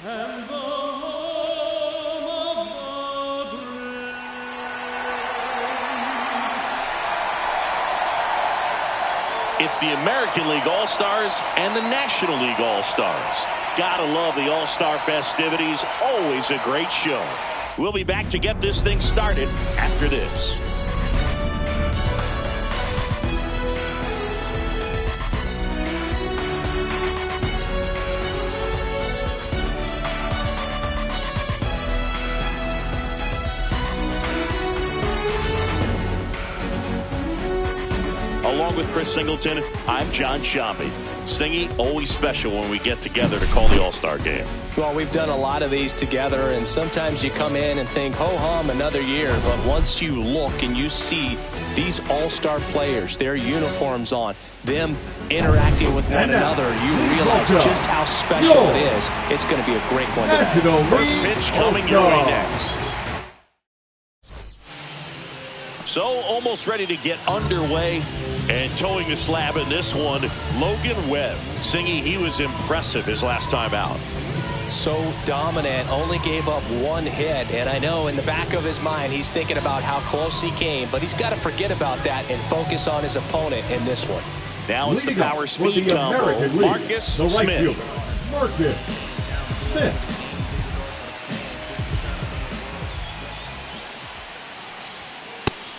and the home of the great. It's the American League All-Stars and the National League All-Stars. Gotta love the All-Star festivities. Always a great show. We'll be back to get this thing started after this. Along with Chris Singleton, I'm John Shambi. Singy, always special when we get together to call the All-Star game. Well, we've done a lot of these together, and sometimes you come in and think, ho-hum, another year. But once you look and you see these All-Star players, their uniforms on, them interacting with one another, you realize just how special it is. It's going to be a great one today. First pitch coming your way next. So, almost ready to get underway. And towing the slab in this one, Logan Webb. Singy, he was impressive his last time out. So dominant, only gave up one hit. And I know in the back of his mind, he's thinking about how close he came. But he's got to forget about that and focus on his opponent in this one. Now it's the power speed combo. Marcus Smith. Marcus Smith.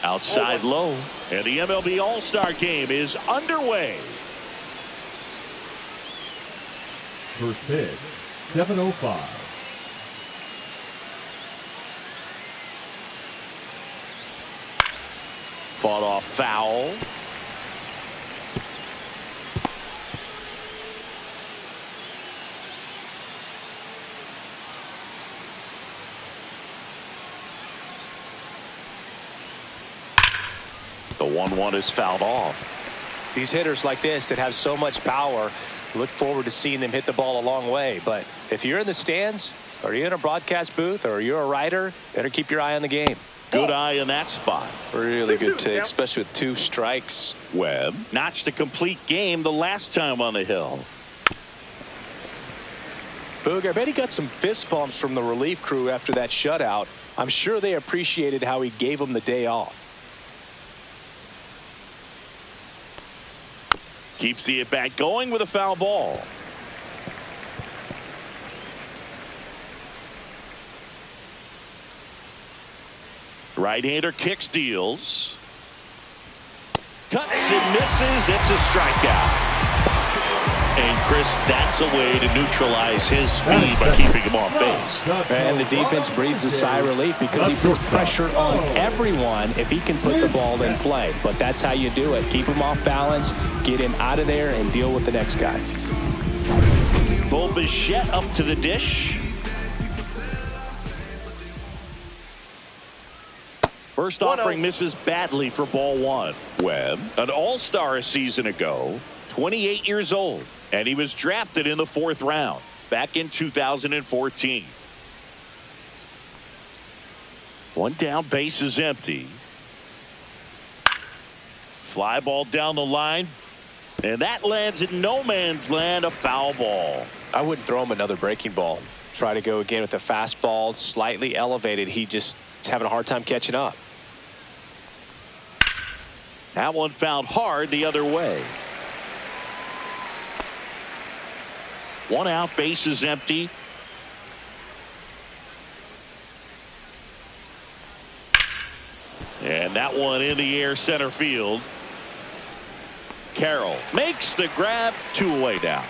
Outside low, and the MLB All Star Game is underway. First pitch, 7:05. Fought off foul. The 1-1 is fouled off. These hitters like this that have so much power, look forward to seeing them hit the ball a long way. But if you're in the stands, or you're in a broadcast booth, or you're a writer, better keep your eye on the game. Good eye in that spot. Really good take, especially with 2 strikes. Webb notched a complete game the last time on the hill. Boog, I bet he got some fist bumps from the relief crew after that shutout. I'm sure they appreciated how he gave them the day off. Keeps the at-bat going with a foul ball. Right-hander kicks, deals. Cuts and misses. It's a strikeout. And Chris, that's a way to neutralize his speed by keeping him off base. And the defense breathes a sigh of relief because he puts pressure on everyone if he can put the ball in play. But that's how you do it. Keep him off balance, get him out of there, and deal with the next guy. Bo Bichette up to the dish. First offering misses badly for ball 1. Webb, an all-star a season ago, 28 years old, and he was drafted in the 4th round back in 2014. One down, base is empty. Fly ball down the line, and that lands in no man's land, a foul ball. I wouldn't throw him another breaking ball. Try to go again with the fastball, slightly elevated. He just is having a hard time catching up. That one fouled hard the other way. 1 out, base is empty. And that one in the air, center field. Carroll makes the grab, 2 away now.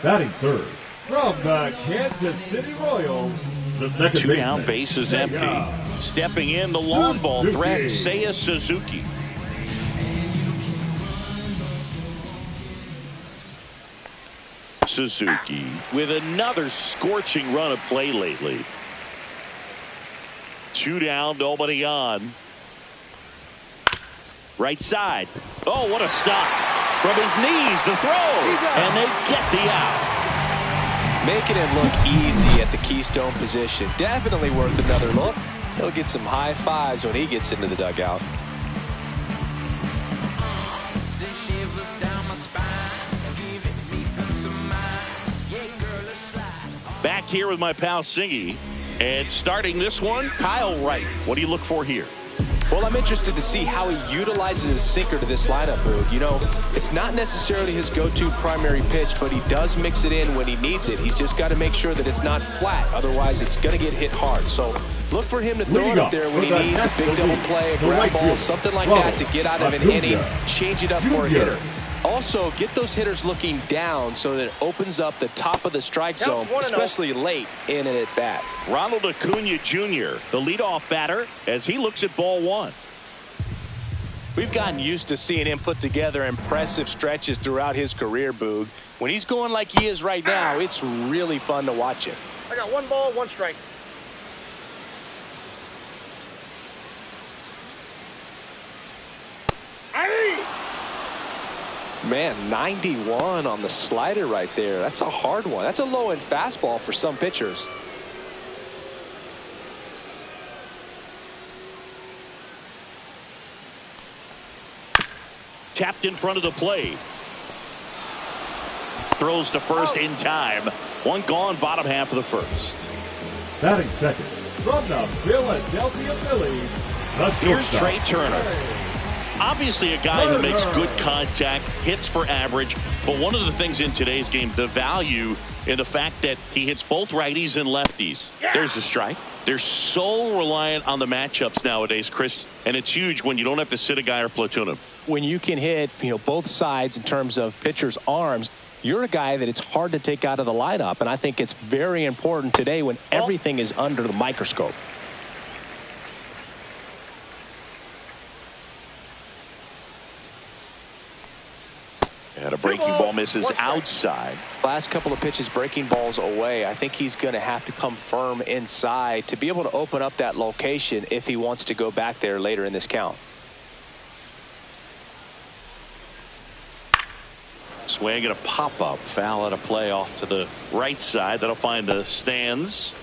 Batting third, from the Kansas City Royals, the second 2 down, base is empty. Stepping in, the long ball threat, Seiya Suzuki. Suzuki with another scorching run of play lately. 2 down, nobody on. Right side. Oh, what a stop. From his knees, the throw. And they get the out. Making it look easy at the keystone position. Definitely worth another look. He'll get some high fives when he gets into the dugout. Back here with my pal Singy. And starting this one, Kyle Wright. What do you look for here? Well, I'm interested to see how he utilizes his sinker to this lineup, Boog. You know, it's not necessarily his go-to primary pitch, but he does mix it in when he needs it. He's just got to make sure that it's not flat. Otherwise, it's going to get hit hard. So look for him to throw it up there when he needs a big double play, a ground ball, something like that to get out of an inning, change it up for a hitter. Also, get those hitters looking down so that it opens up the top of the strike zone, especially late in an at-bat. Ronald Acuna Jr., the leadoff batter, as he looks at ball one. We've gotten used to seeing him put together impressive stretches throughout his career, Boog. When he's going like he is right now, it's really fun to watch him. I got 1 ball, 1 strike. Man, 91 on the slider right there. That's a hard one. That's a low-end fastball for some pitchers. Tapped in front of the plate. Throws to first in time. One gone, bottom half of the first. Batting second, from the Philadelphia Phillies, the Here's shortstop, Trey Turner. Obviously a guy who makes good contact, hits for average, but one of the things in today's game, the value in the fact that he hits both righties and lefties. There's the strike. They're so reliant on the matchups nowadays, Chris, and it's huge when you don't have to sit a guy or platoon him. When you can hit, both sides in terms of pitchers' arms, you're a guy that it's hard to take out of the lineup, and I think it's very important today when everything is under the microscope. And a breaking ball misses outside. Last couple of pitches breaking balls away. I think he's going to have to come firm inside to be able to open up that location if he wants to go back there later in this count. Swing and a pop-up. Foul at a play off to the right side. That'll find the stands.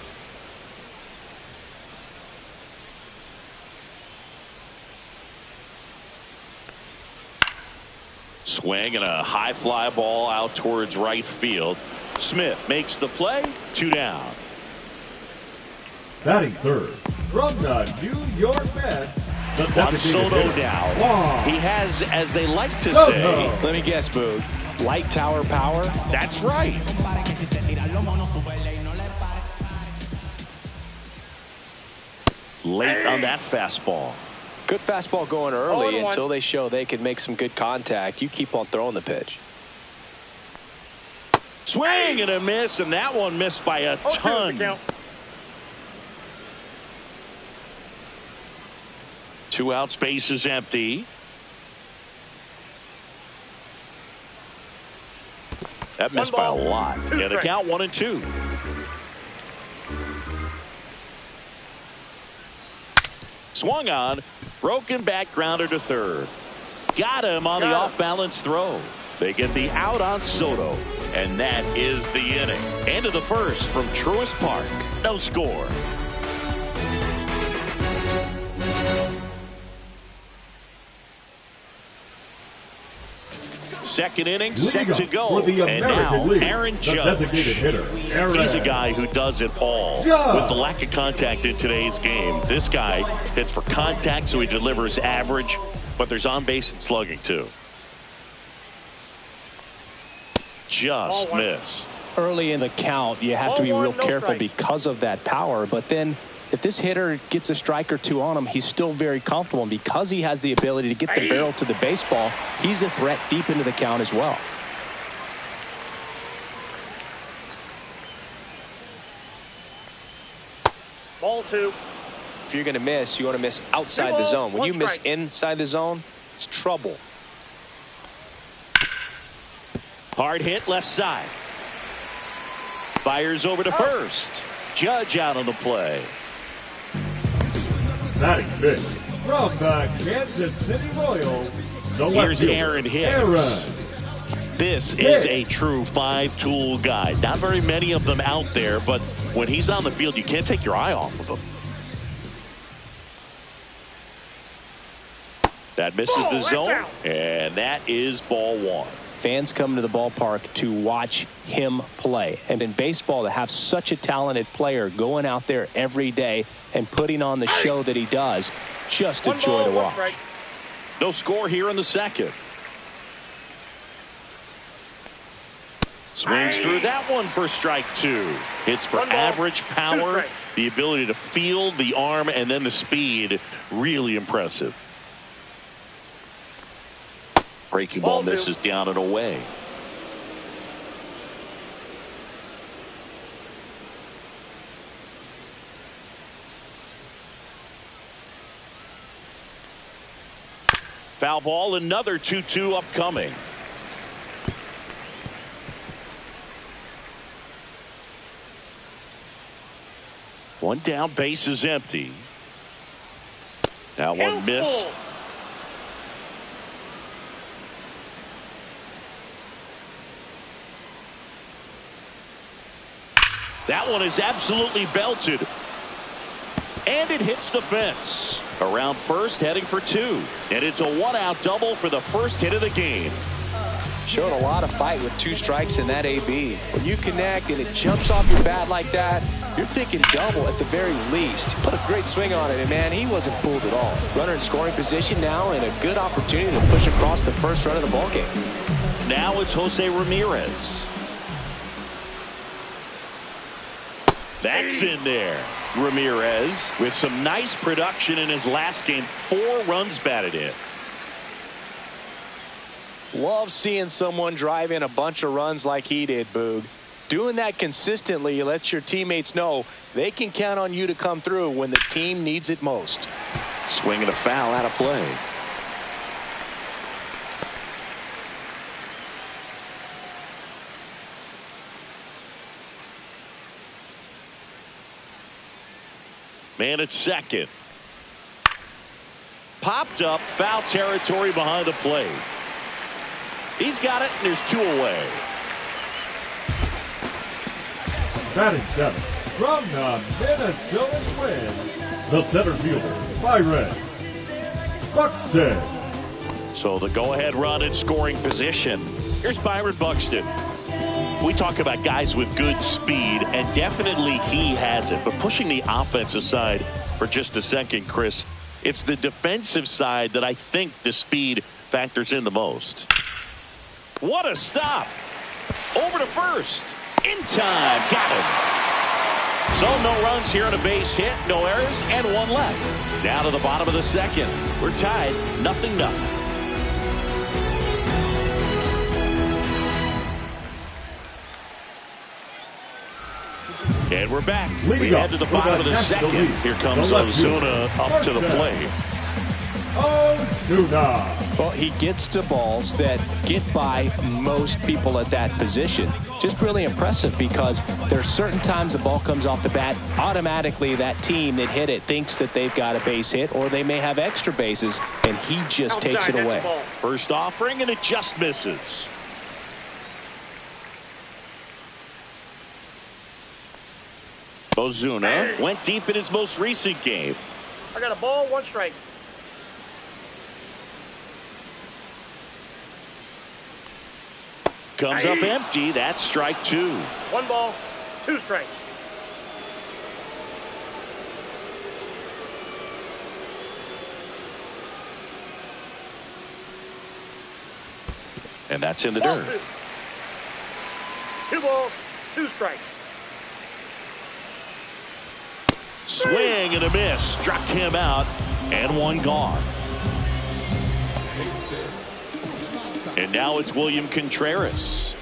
Swing and a high fly ball out towards right field. Smith makes the play. 2 down. batting third, from the New York Mets, the Juan Soto hitter, down. Juan He has, as they like to Soto. say, Let me guess, Boog. Light tower power? that's right. Late on that fastball. Good fastball going early 0-1. until they show they can make some good contact. You keep on throwing the pitch. Swing and a miss, and that one missed by a 0-2 is the ton. count. 2 out, space is empty. That missed by a One ball, lot. 2 Yeah, the strikes. count 1-2. Swung on, broken back grounder to third. Got him on the Got him. off-balance throw. They get the out on Soto, and that is the inning. End of the first from Truist Park. No score. Second inning set Leadoff to go, for the and American now League, Aaron the Judge. designated hitter, Aaron He's a guy who does it all. Judge. With the lack of contact in today's game, this guy hits for contact, so he delivers average, but there's on base and slugging too. Just Ball one. missed. Early in the count, you have to be Ball real one, no careful strike. because of that power. But then if this hitter gets a strike or two on him, he's still very comfortable. And because he has the ability to get the barrel to the baseball, he's a threat deep into the count as well. Ball 2. If you're going to miss, you want to miss outside the balls, zone. When one you miss strike. inside the zone, it's trouble. Hard hit left side. Fires over to first. Judge out on the play. batting fifth, from the Kansas City Royals, the left Here's fielder, Aaron Hicks. Aaron. This is a true 5-tool guy. Not very many of them out there, but when he's on the field, you can't take your eye off of him. That misses the That's zone, out. and that is ball 1. fans come to the ballpark to watch him play. And in baseball, to have such a talented player going out there every day and putting on the show that he does, just a joy to watch. No score here in the second. Swings through that one for strike two. Hits for average power, the ability to field, the arm, and then the speed. Really impressive. Breaking ball misses down and away. Foul ball, another 2-2 upcoming. One down, base is empty. That one missed. That one is absolutely belted. And it hits the fence. Around first, heading for two. And it's a one-out double for the first hit of the game. Showed a lot of fight with 2 strikes in that AB. When you connect and it jumps off your bat like that, you're thinking double at the very least. Put a great swing on it, and man, he wasn't fooled at all. Runner in scoring position now, and a good opportunity to push across the first run of the ballgame. Now it's Jose Ramirez. That's in there. Ramirez with some nice production in his last game. 4 runs batted in. Love seeing someone drive in a bunch of runs like he did, Boog. Doing that consistently lets your teammates know they can count on you to come through when the team needs it most. Swinging a foul out of play. Man at second. Popped up, foul territory behind the plate. He's got it, and there's 2 away. Batting 7th from the Minnesota Twins, the center fielder, Byron Buxton. So the go-ahead run in scoring position. Here's Byron Buxton. We talk about guys with good speed, and definitely he has it. But pushing the offense aside for just a second, Chris, it's the defensive side that I think the speed factors in the most. What a stop. Over to first. In time. Got him. So no runs here on a base hit. No errors and 1 left. Down to the bottom of the second. We're tied. 0-0. And we're back. We head to the bottom of the second. Here comes Ozuna up to the plate. Well, he gets to balls that get by most people at that position. Just really impressive because there are certain times the ball comes off the bat, automatically that team that hit it thinks that they've got a base hit or they may have extra bases, and he just takes it away. First offering, and it just misses. Ozuna went deep in his most recent game. I got a ball, 1 strike. Comes up empty. That's strike 2. 1 ball, 2 strikes. And that's in the dirt. 2 balls, 2 strikes. Swing and a miss. Struck him out, and 1 gone. And now it's William Contreras.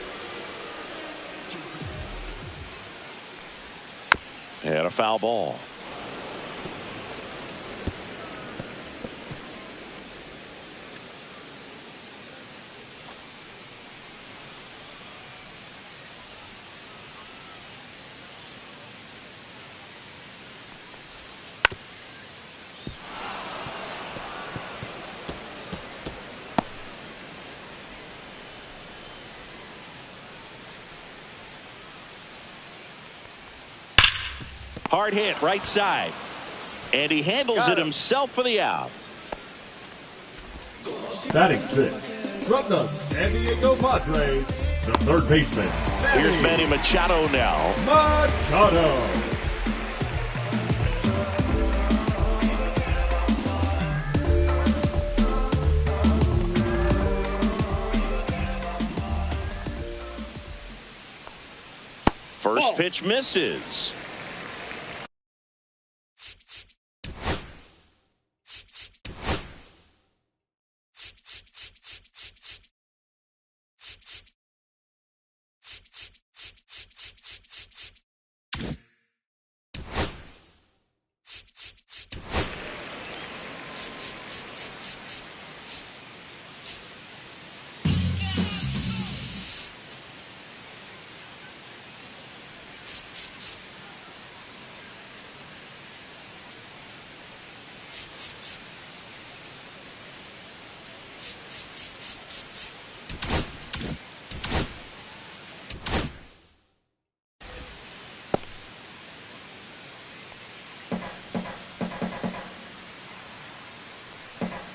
And a foul ball. Hard hit, right side. And he handles it himself for the out. Batting 6th From the San Diego Padres, the third baseman, Here's Manny Machado now. Machado. First pitch misses.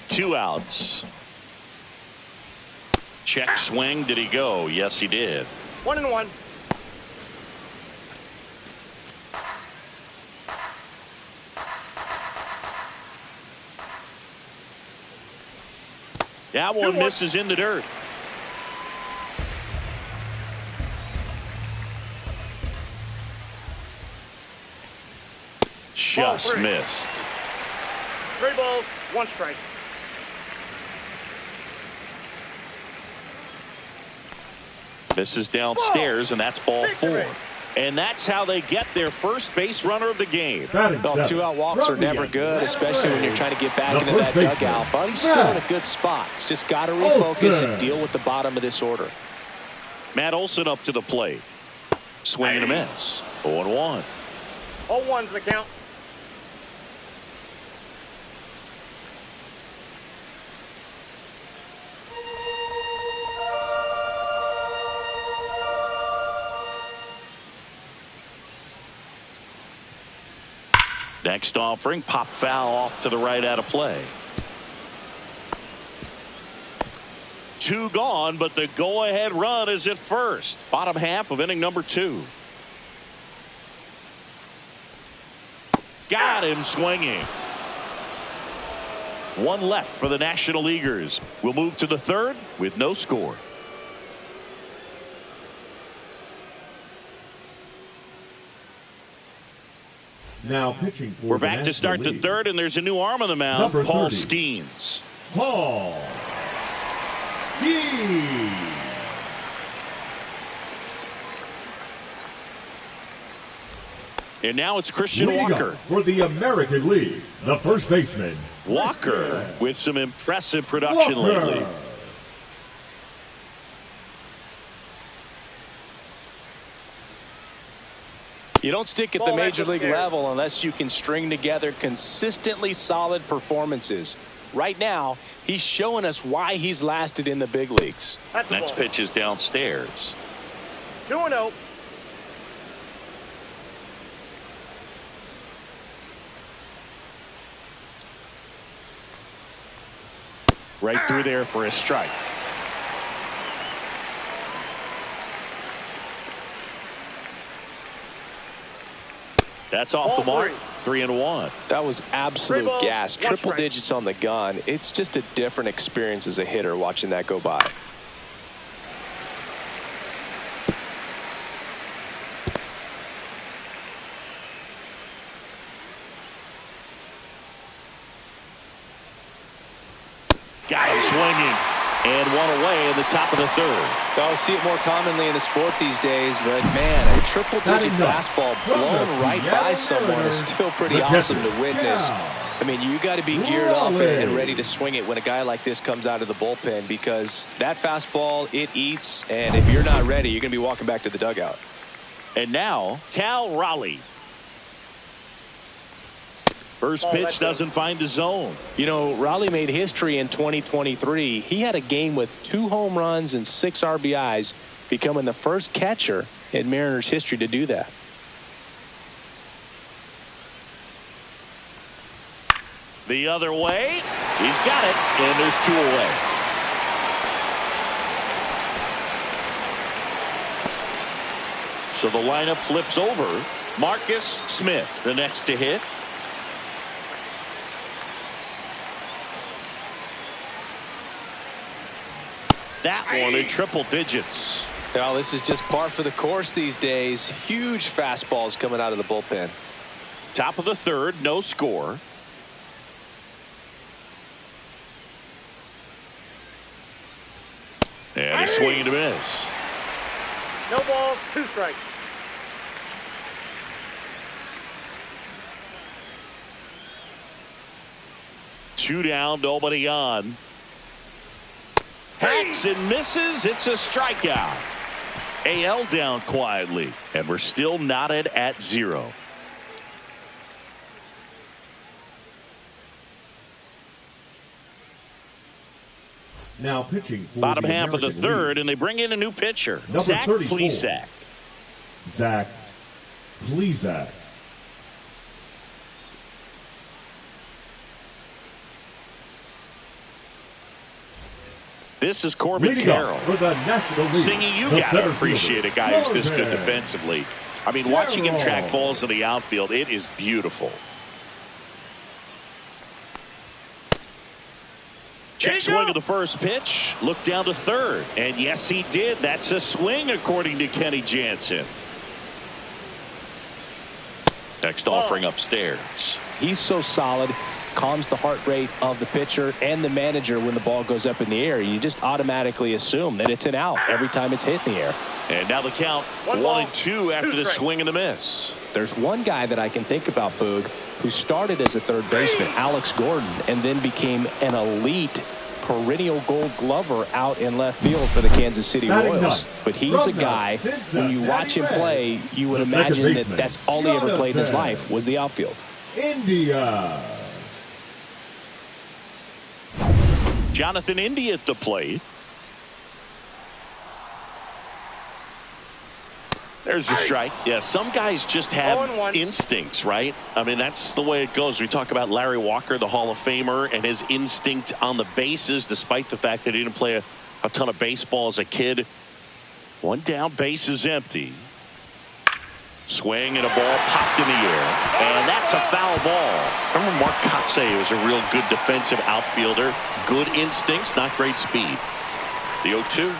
Two outs. Check swing. Did he go? Yes, he did. 1-1. That one misses in the dirt. Just missed. 3 balls, 1 strike. Misses downstairs, and that's ball 4. And that's how they get their first base runner of the game. Well, 2-out walks are never good, especially when you're trying to get back into that dugout. But he's still in a good spot. He's just got to refocus and deal with the bottom of this order. Matt Olson up to the plate. Swing and a miss. 0-1. 0-1's the count. Next offering, pop foul off to the right out of play. 2 gone, but the go-ahead run is at first. Bottom half of inning number 2. Got him swinging. 1 left for the National Leaguers. We'll move to the 3rd with no score. Now pitching for We're back to start the 3rd, and there's a new arm on the mound. Number Paul 30. Skeens. Paul Skeens. And now it's Christian Leading Walker. up for the American League, the first baseman, Walker with some impressive production lately. You don't stick at the major league level unless you can string together consistently solid performances. Right now, he's showing us why he's lasted in the big leagues. Next pitch is downstairs. 2-0. Right through there for a strike. That's off the mark. 3-1. That was absolute gas. Triple digits on the gun. It's just a different experience as a hitter watching that go by. Got him swinging. And 1 away in the top of the 3rd. I'll see it more commonly in the sport these days, but man, a triple-digit fastball blown right by someone is still pretty awesome to witness. I mean, you got to be geared up and ready to swing it when a guy like this comes out of the bullpen, because that fastball, it eats, and if you're not ready, you're going to be walking back to the dugout. And now, Cal Raleigh. First pitch doesn't find the zone. You know, Raleigh made history in 2023. He had a game with 2 home runs and 6 RBIs, becoming the first catcher in Mariners history to do that. The other way. He's got it, and there's 2 away. So the lineup flips over. Marcus Smith, the next to hit. That one in triple digits. Well, this is just par for the course these days. Huge fastballs coming out of the bullpen. Top of the third, no score. And a swing and a miss. No balls, 2 strikes. Two down, nobody on. Hacks and misses. It's a strikeout. AL down quietly, and we're still knotted at 0. Now pitching for Bottom the half of the American third, League. and they bring in a new pitcher. Number Zach 34. Plesac. Zach Plesac. This is Corbin Leading Carroll. up for the National League. Singing, you the got to center appreciate a fielder, guy who's this good Corbin defensively. I mean, watching him track Carroll. balls in the outfield, it is beautiful. Check swing of the first pitch. Look down to third. And yes, he did. That's a swing, according to Kenny Jansen. Next offering upstairs. He's so solid, calms the heart rate of the pitcher and the manager when the ball goes up in the air. You just automatically assume that it's an out every time it's hit in the air. And now the count 1-2 after the swing and the miss. There's one guy that I can think about, Boog, who started as a third baseman, Alex Gordon, and then became an elite perennial Gold Glover out in left field for the Kansas City Royals. But he's a guy, when you watch him play, you would imagine that that's all he ever played in his life was the outfield. India. Jonathan India at the plate. There's a strike. Yeah, some guys just have instincts, right? I mean, that's the way it goes. We talk about Larry Walker, the Hall of Famer, and his instinct on the bases, despite the fact that he didn't play a ton of baseball as a kid. One down, base is empty. Swing and a ball popped in the air. And that's a foul ball. Remember Mark Kotsay was a real good defensive outfielder. Good instincts, not great speed. The 0-2.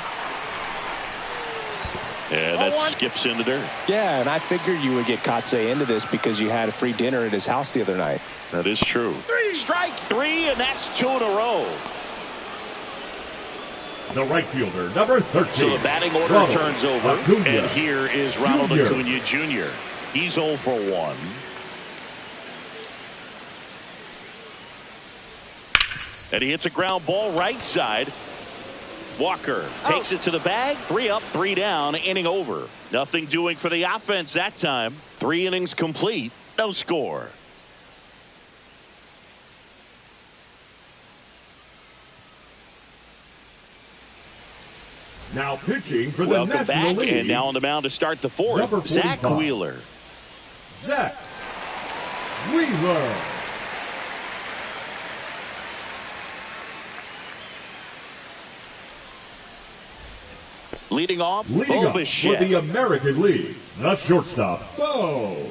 And that skips into dirt. Yeah, and I figured you would get Kotsay into this because you had a free dinner at his house the other night. That is true. Strike 3, and that's 2 in a row. The right fielder, number 13. So the batting order Ronald turns over, Acuna and here is Ronald Jr. Acuna Jr. He's 0 for 1. And he hits a ground ball right side. Walker takes it to the bag. 3 up, 3 down, inning over. Nothing doing for the offense that time. 3 innings complete, no score. Now pitching for the Welcome National back, League. and now on the mound to start the fourth, Number 45. Zach Wheeler. Zach Wheeler. Leading off, Leading up for Bichette. the American League, the shortstop, Bo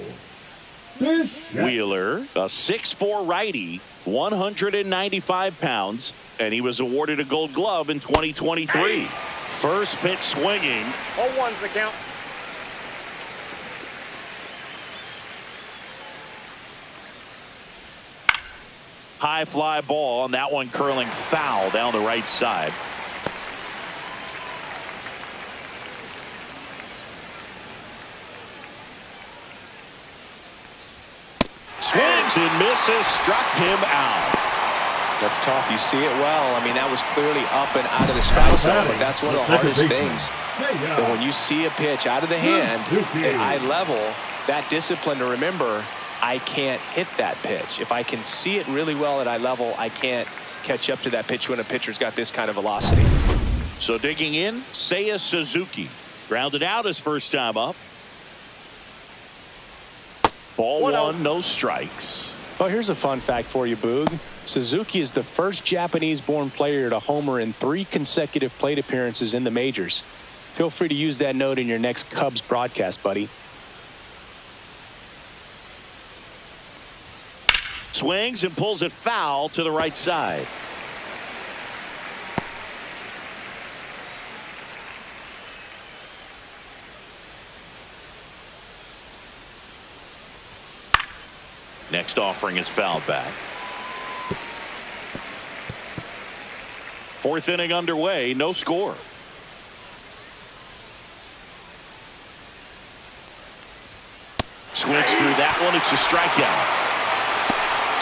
Bichette. Wheeler, a 6'4" righty, 195 pounds, and he was awarded a Gold Glove in 2023. First pitch swinging. 0-1's the count. High fly ball, and that one curling foul down the right side. Swings and misses, struck him out. That's tough. You see it well. I mean, that was clearly up and out of the strike zone, but that's one of the hardest things. That when you see a pitch out of the hand at eye level, that discipline to remember, I can't hit that pitch. If I can see it really well at eye level, I can't catch up to that pitch when a pitcher's got this kind of velocity. So digging in, Seiya Suzuki. Grounded out his first time up. Ball 1, no strikes. Well, here's a fun fact for you, Boog. Suzuki is the first Japanese-born player to homer in 3 consecutive plate appearances in the majors. Feel free to use that note in your next Cubs broadcast, buddy. Swings and pulls it foul to the right side. Next offering is fouled back. Fourth inning underway, no score. Swings through that one. It's a strikeout.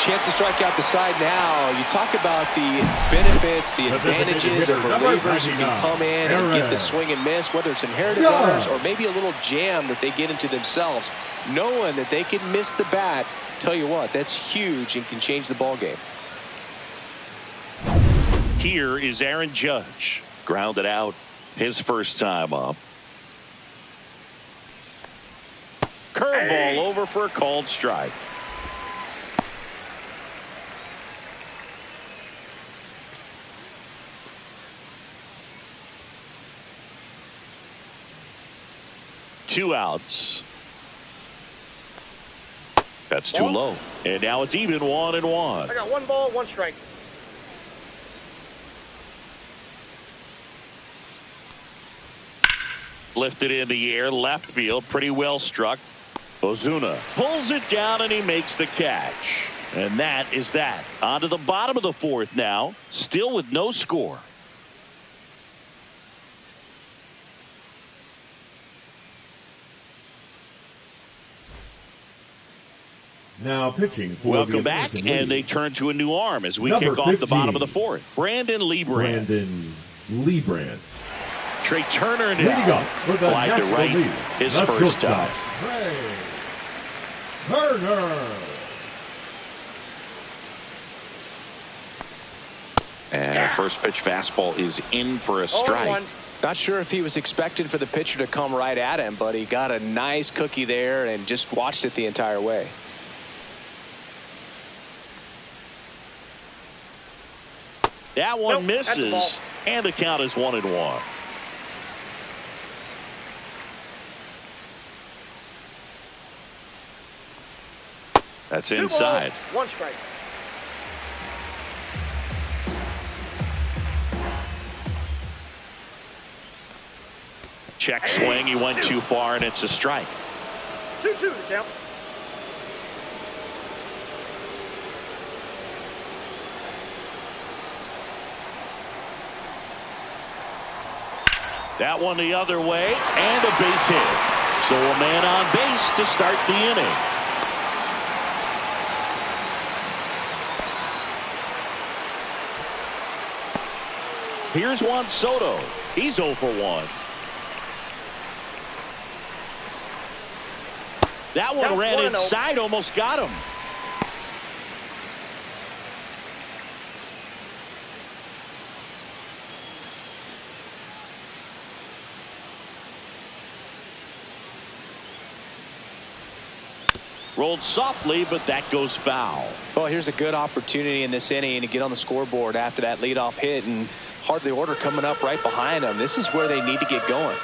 Chance to strike out the side now. You talk about the benefits, the advantages of relievers who can come in and get the swing and miss, whether it's inherited runners or maybe a little jam that they get into themselves. Knowing that they can miss the bat, tell you what, that's huge and can change the ball game. Here is Aaron Judge. Grounded out his first time up. Curveball over for a called strike. Two outs. That's too low. And now it's even 1-1. I got 1 ball, 1 strike. Lifted in the air, left field, pretty well struck. Ozuna pulls it down and he makes the catch. And that is that. On to the bottom of the fourth now, still with no score. Now pitching for Welcome back, and they turn to a new arm as we kick off the bottom of the fourth. Brandon Liebrandt. Trey Turner now fly to right his first time. Trey Turner. And first pitch fastball is in for a strike. Not sure if he was expecting for the pitcher to come right at him, but he got a nice cookie there and just watched it the entire way. That one misses, and the count is 1-1. That's inside. 1 strike. Check swing. He went too far, and it's a strike. 2-2 the count. That one the other way, and a base hit. So a man on base to start the inning. Here's Juan Soto. He's 0 for 1. That one ran inside, almost got him. Rolled softly, but that goes foul. Well, here's a good opportunity in this inning to get on the scoreboard after that leadoff hit, and hardly order coming up right behind them. This is where they need to get going.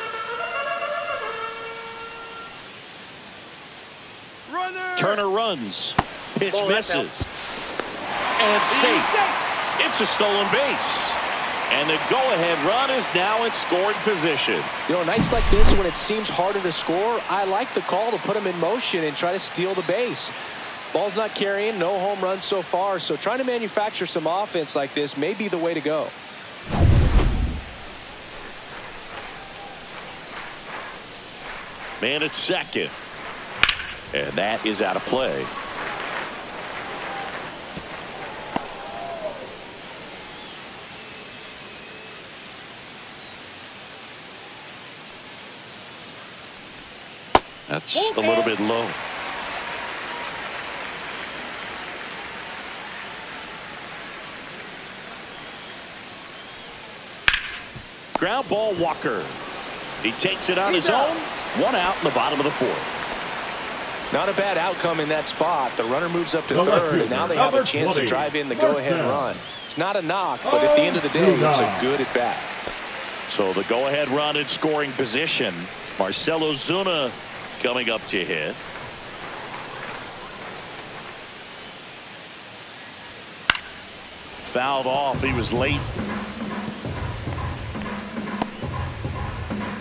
Turner runs. Pitch misses. And safe. It's a stolen base. And the go-ahead run is now in scoring position. You know, nights like this when it seems harder to score, I like the call to put them in motion and try to steal the base. Ball's not carrying, no home runs so far, so trying to manufacture some offense like this may be the way to go. Man at second. And that is out of play. That's a little bit low. Ground ball, Walker. He takes it on his own. 1 out in the bottom of the fourth. Not a bad outcome in that spot. The runner moves up to third, and now they have a chance to drive in the go-ahead run. It's not a knock, but at the end of the day, it's a good at bat. So the go-ahead run in scoring position. Marcell Ozuna coming up to hit. Fouled off. He was late.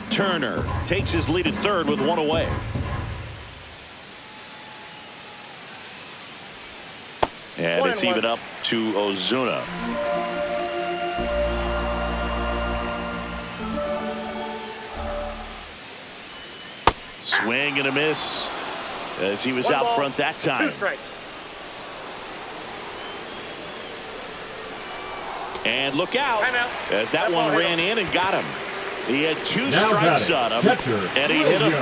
Turner takes his lead at third with one away. And it's even up to Ozuna. Swing and a miss as he was out front that time. 2 strikes. And look out as that one ran in and got him. He had 2 strikes on him, and he hit him.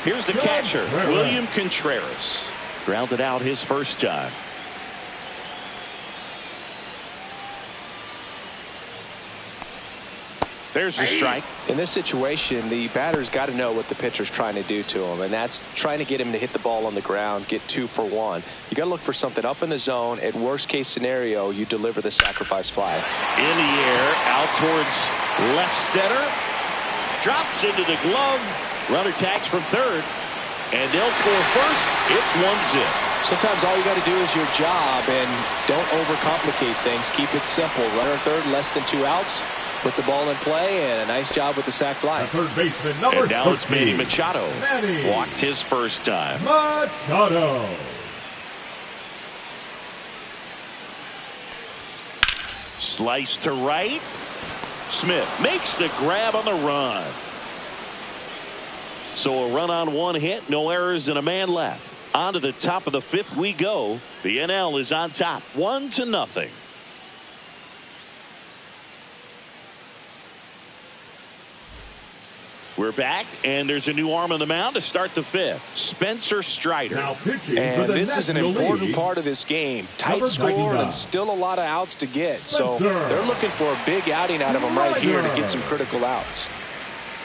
Here's the catcher, William Contreras. Grounded out his first time. There's the strike. In this situation, the batter's got to know what the pitcher's trying to do to him, and that's trying to get him to hit the ball on the ground, get 2 for 1. You got to look for something up in the zone. At worst case scenario, you deliver the sacrifice fly. In the air, out towards left center. Drops into the glove. Runner tags from third, and they'll score first. It's 1-0. Sometimes all you got to do is your job, and don't overcomplicate things. Keep it simple. Runner third, less than 2 outs. Put the ball in play, and a nice job with the sac fly. The third baseman, number and now 13. It's Manny Machado. Manny Walked his first time. Machado. Slice to right. Smith makes the grab on the run. So a run on 1 hit, no errors, and a man left. On to the top of the 5th we go. The NL is on top, 1-0. We're back, and there's a new arm on the mound to start the 5th. Spencer Strider. Now pitching and for the this is an National important League. part of this game. Tight Number score 99. and still a lot of outs to get. So Spencer. they're looking for a big outing out of him right here to get some critical outs.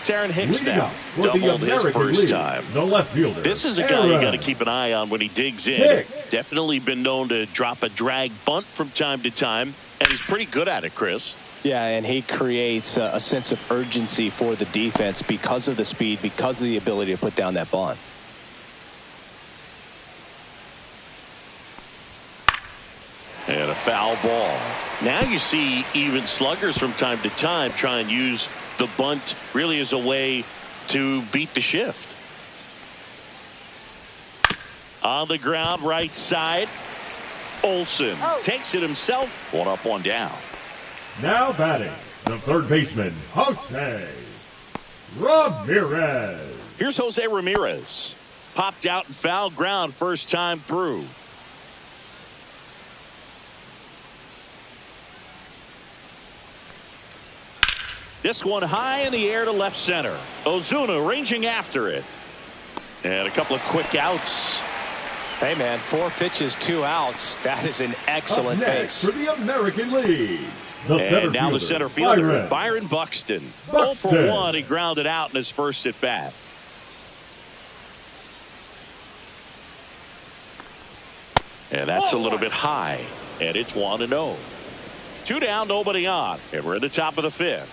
Taryn Hicks Leading now up for the doubled his American first League, time. The left fielder. This is a guy you got to keep an eye on when he digs in. Hicks. Definitely been known to drop a drag bunt from time to time, and he's pretty good at it, Chris. Yeah, and he creates a sense of urgency for the defense because of the speed, because of the ability to put down that bunt. And a foul ball. Now you see even sluggers from time to time try and use the bunt really as a way to beat the shift. On the ground, right side. Olsen takes it himself. 1 up, 1 down. Now batting, the third baseman, Jose Ramirez. Here's Jose Ramirez. Popped out and foul ground first time through. This one high in the air to left center. Ozuna ranging after it. And a couple of quick outs. Hey, man, 4 pitches, 2 outs. That is an excellent Up next pace. for the American League. And now the center fielder, Byron Buxton. 0 for 1. He grounded out in his first at bat. And that's a little bit high. And it's 1-0. 2 down, nobody on. And we're at the top of the 5th.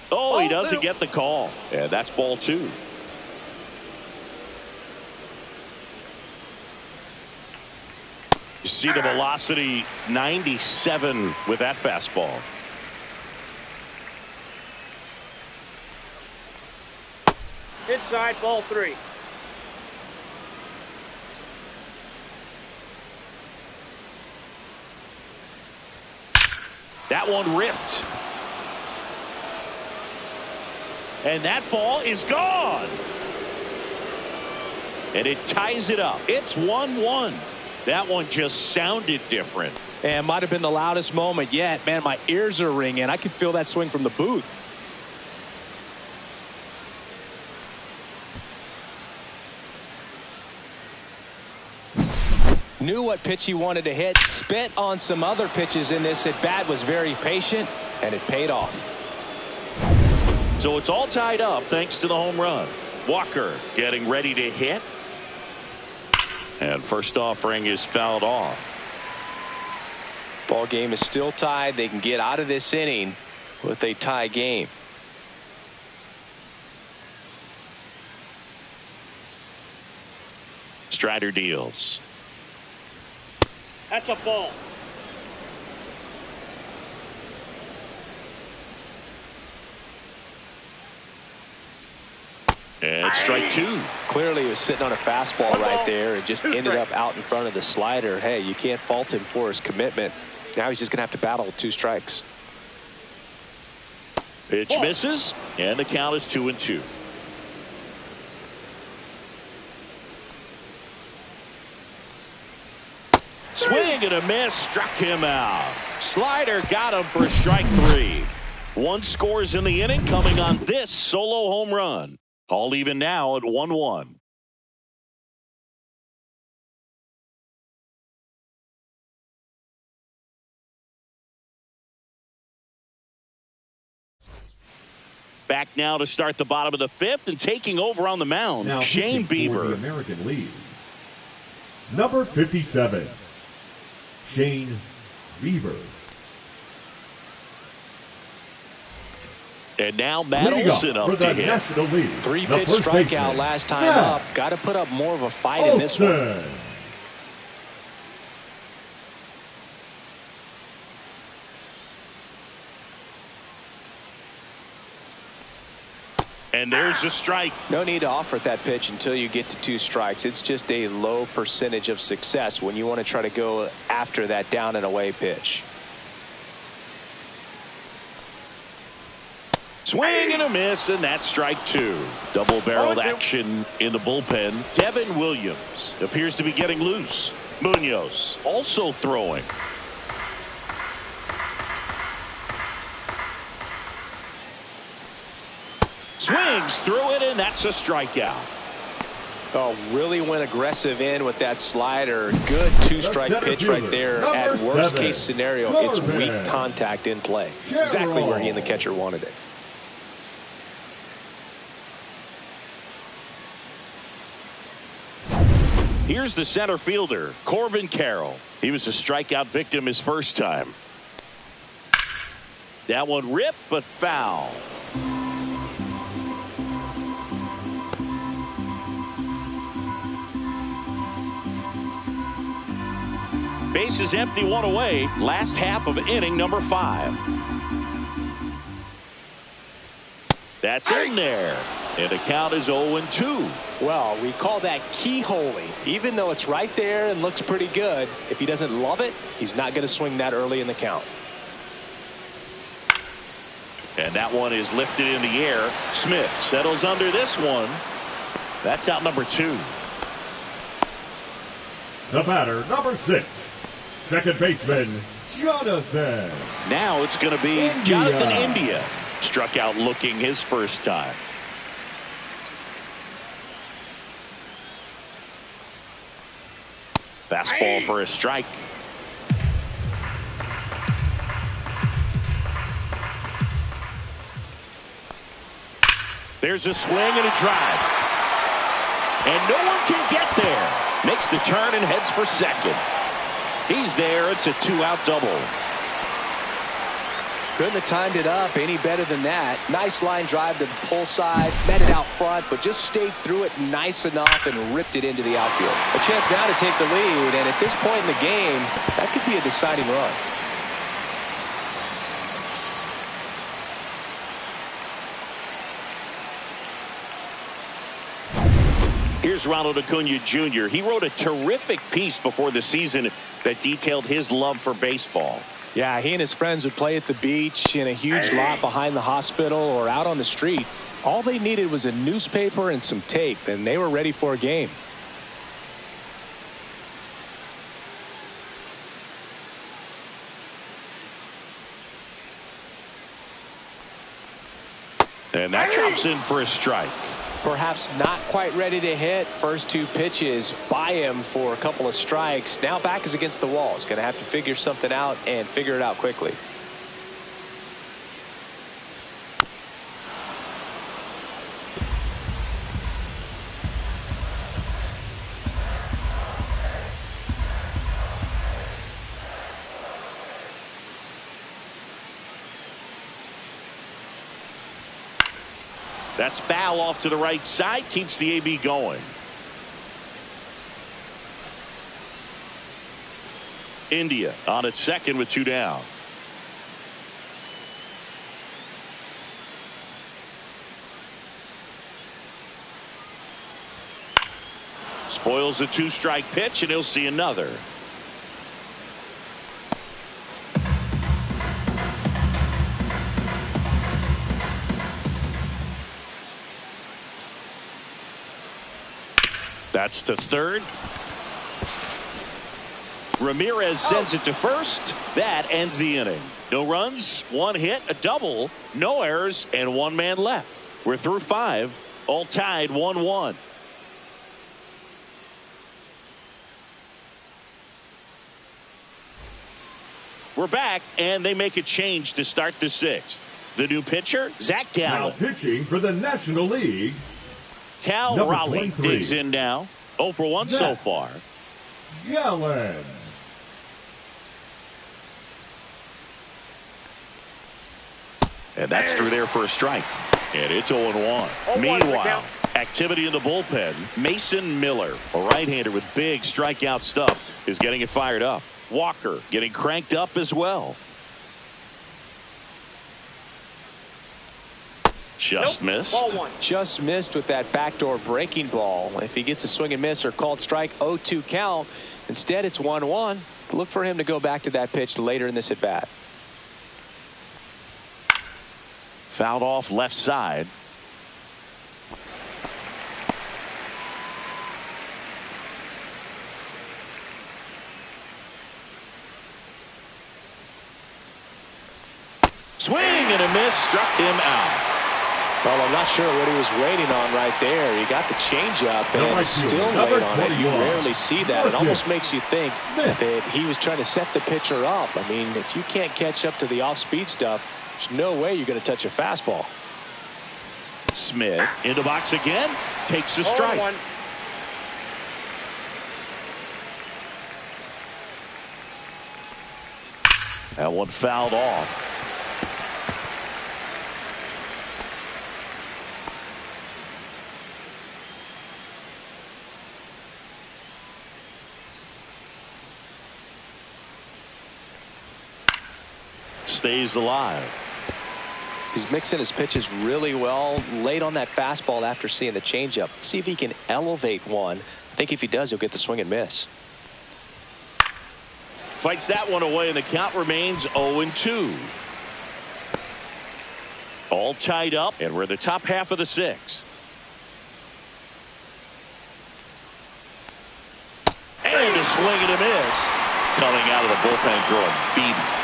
Oh, he doesn't get the call. And that's ball 2. You see the velocity 97 with that fastball. Inside, ball 3. That one ripped. And that ball is gone. And it ties it up. It's 1-1. That one just sounded different. And might have been the loudest moment yet. Man, my ears are ringing. I could feel that swing from the booth. Knew what pitch he wanted to hit. Spit on some other pitches in this at bat. Was very patient, and it paid off. So it's all tied up thanks to the home run. Walker getting ready to hit. And first offering is fouled off. Ball game is still tied. They can get out of this inning with a tie game. Strider deals. That's a ball. And strike two. Clearly he was sitting on a fastball right there and just ended up out in front of the slider. Hey, you can't fault him for his commitment. Now he's just going to have to battle with 2 strikes. Pitch misses, and the count is 2-2. Swing and a miss, struck him out. Slider got him for strike 3. 1 scores in the inning, coming on this solo home run. All even now at 1-1. Back now to start the bottom of the 5th, and taking over on the mound, now Shane Bieber. The American League. Number 57, Shane Bieber. And now Matt Olson up to hit. 3-pitch strikeout last time up. Got to put up more of a fight in this one. And there's a strike. No need to offer that pitch until you get to 2 strikes. It's just a low percentage of success when you want to try to go after that down and away pitch. Swing and a miss, and that's strike 2. Double-barreled action in the bullpen. Devin Williams appears to be getting loose. Munoz also throwing. Swings through it, and that's a strikeout. Oh, really went aggressive in with that slider. Good 2-strike pitch right there. At worst case scenario, it's weak contact in play. Exactly where he and the catcher wanted it. Here's the center fielder, Corbin Carroll. He was a strikeout victim his first time. That one ripped, but foul. Bases empty, 1 away. Last half of inning number 5. That's in there. And the count is 0-2. Well, we call that keyholing. Even though it's right there and looks pretty good, if he doesn't love it, he's not going to swing that early in the count. And that one is lifted in the air. Smith settles under this one. That's out number 2. The batter, number 6, second baseman, Jonathan. Now it's going to be Jonathan India. Struck out looking his first time. Fastball for a strike. There's a swing and a drive. And no one can get there. Makes the turn and heads for second. He's there. It's a 2-out double. Couldn't have timed it up any better than that. Nice line drive to the pull side. Met it out front, but just stayed through it nice enough and ripped it into the outfield. A chance now to take the lead, and at this point in the game, that could be a deciding run. Here's Ronald Acuna Jr. He wrote a terrific piece before the season that detailed his love for baseball. Yeah, he and his friends would play at the beach, in a huge lot behind the hospital, or out on the street. All they needed was a newspaper and some tape, and they were ready for a game. And that drops in for a strike. Perhaps not quite ready to hit. First 2 pitches by him for a couple of strikes. Now back is against the wall. He's going to have to figure something out and figure it out quickly. That's foul off to the right side. Keeps the AB going. India on its second with 2 down. Spoils the 2-strike pitch, and he'll see another. That's to third. Ramirez sends it to first. That ends the inning. No runs, 1 hit, a double, no errors, and 1 man left. We're through 5, all tied 1-1. We're back, and they make a change to start the 6th. The new pitcher, Zach Gallen. Now pitching for the National League, Cal number Raleigh 23. digs in now. 0 for 1 so far. Gallen. And that's through there for a strike. And it's 0-1. Meanwhile, activity in the bullpen. Mason Miller, a right-hander with big strikeout stuff, is getting it fired up. Walker getting cranked up as well. Just missed. Ball 1. Just missed with that backdoor breaking ball. If he gets a swing and miss or called strike, 0-2 count. Instead, it's 1-1. Look for him to go back to that pitch later in this at bat. Fouled off left side. Swing and a miss, struck him out. Well, I'm not sure what he was waiting on right there. He got the changeup and still laid on it. You rarely see that. It almost makes you think that he was trying to set the pitcher up. I mean, if you can't catch up to the off-speed stuff, there's no way you're going to touch a fastball. Smith into box again, takes a strike. 0-1. That one fouled off. Stays alive. He's mixing his pitches really well. Late on that fastball after seeing the changeup. See if he can elevate one. I think if he does, he'll get the swing and miss. Fights that one away, and the count remains 0-2. All tied up, and we're in the top half of the 6th. And a swing and a miss. Coming out of the bullpen throwing beatings.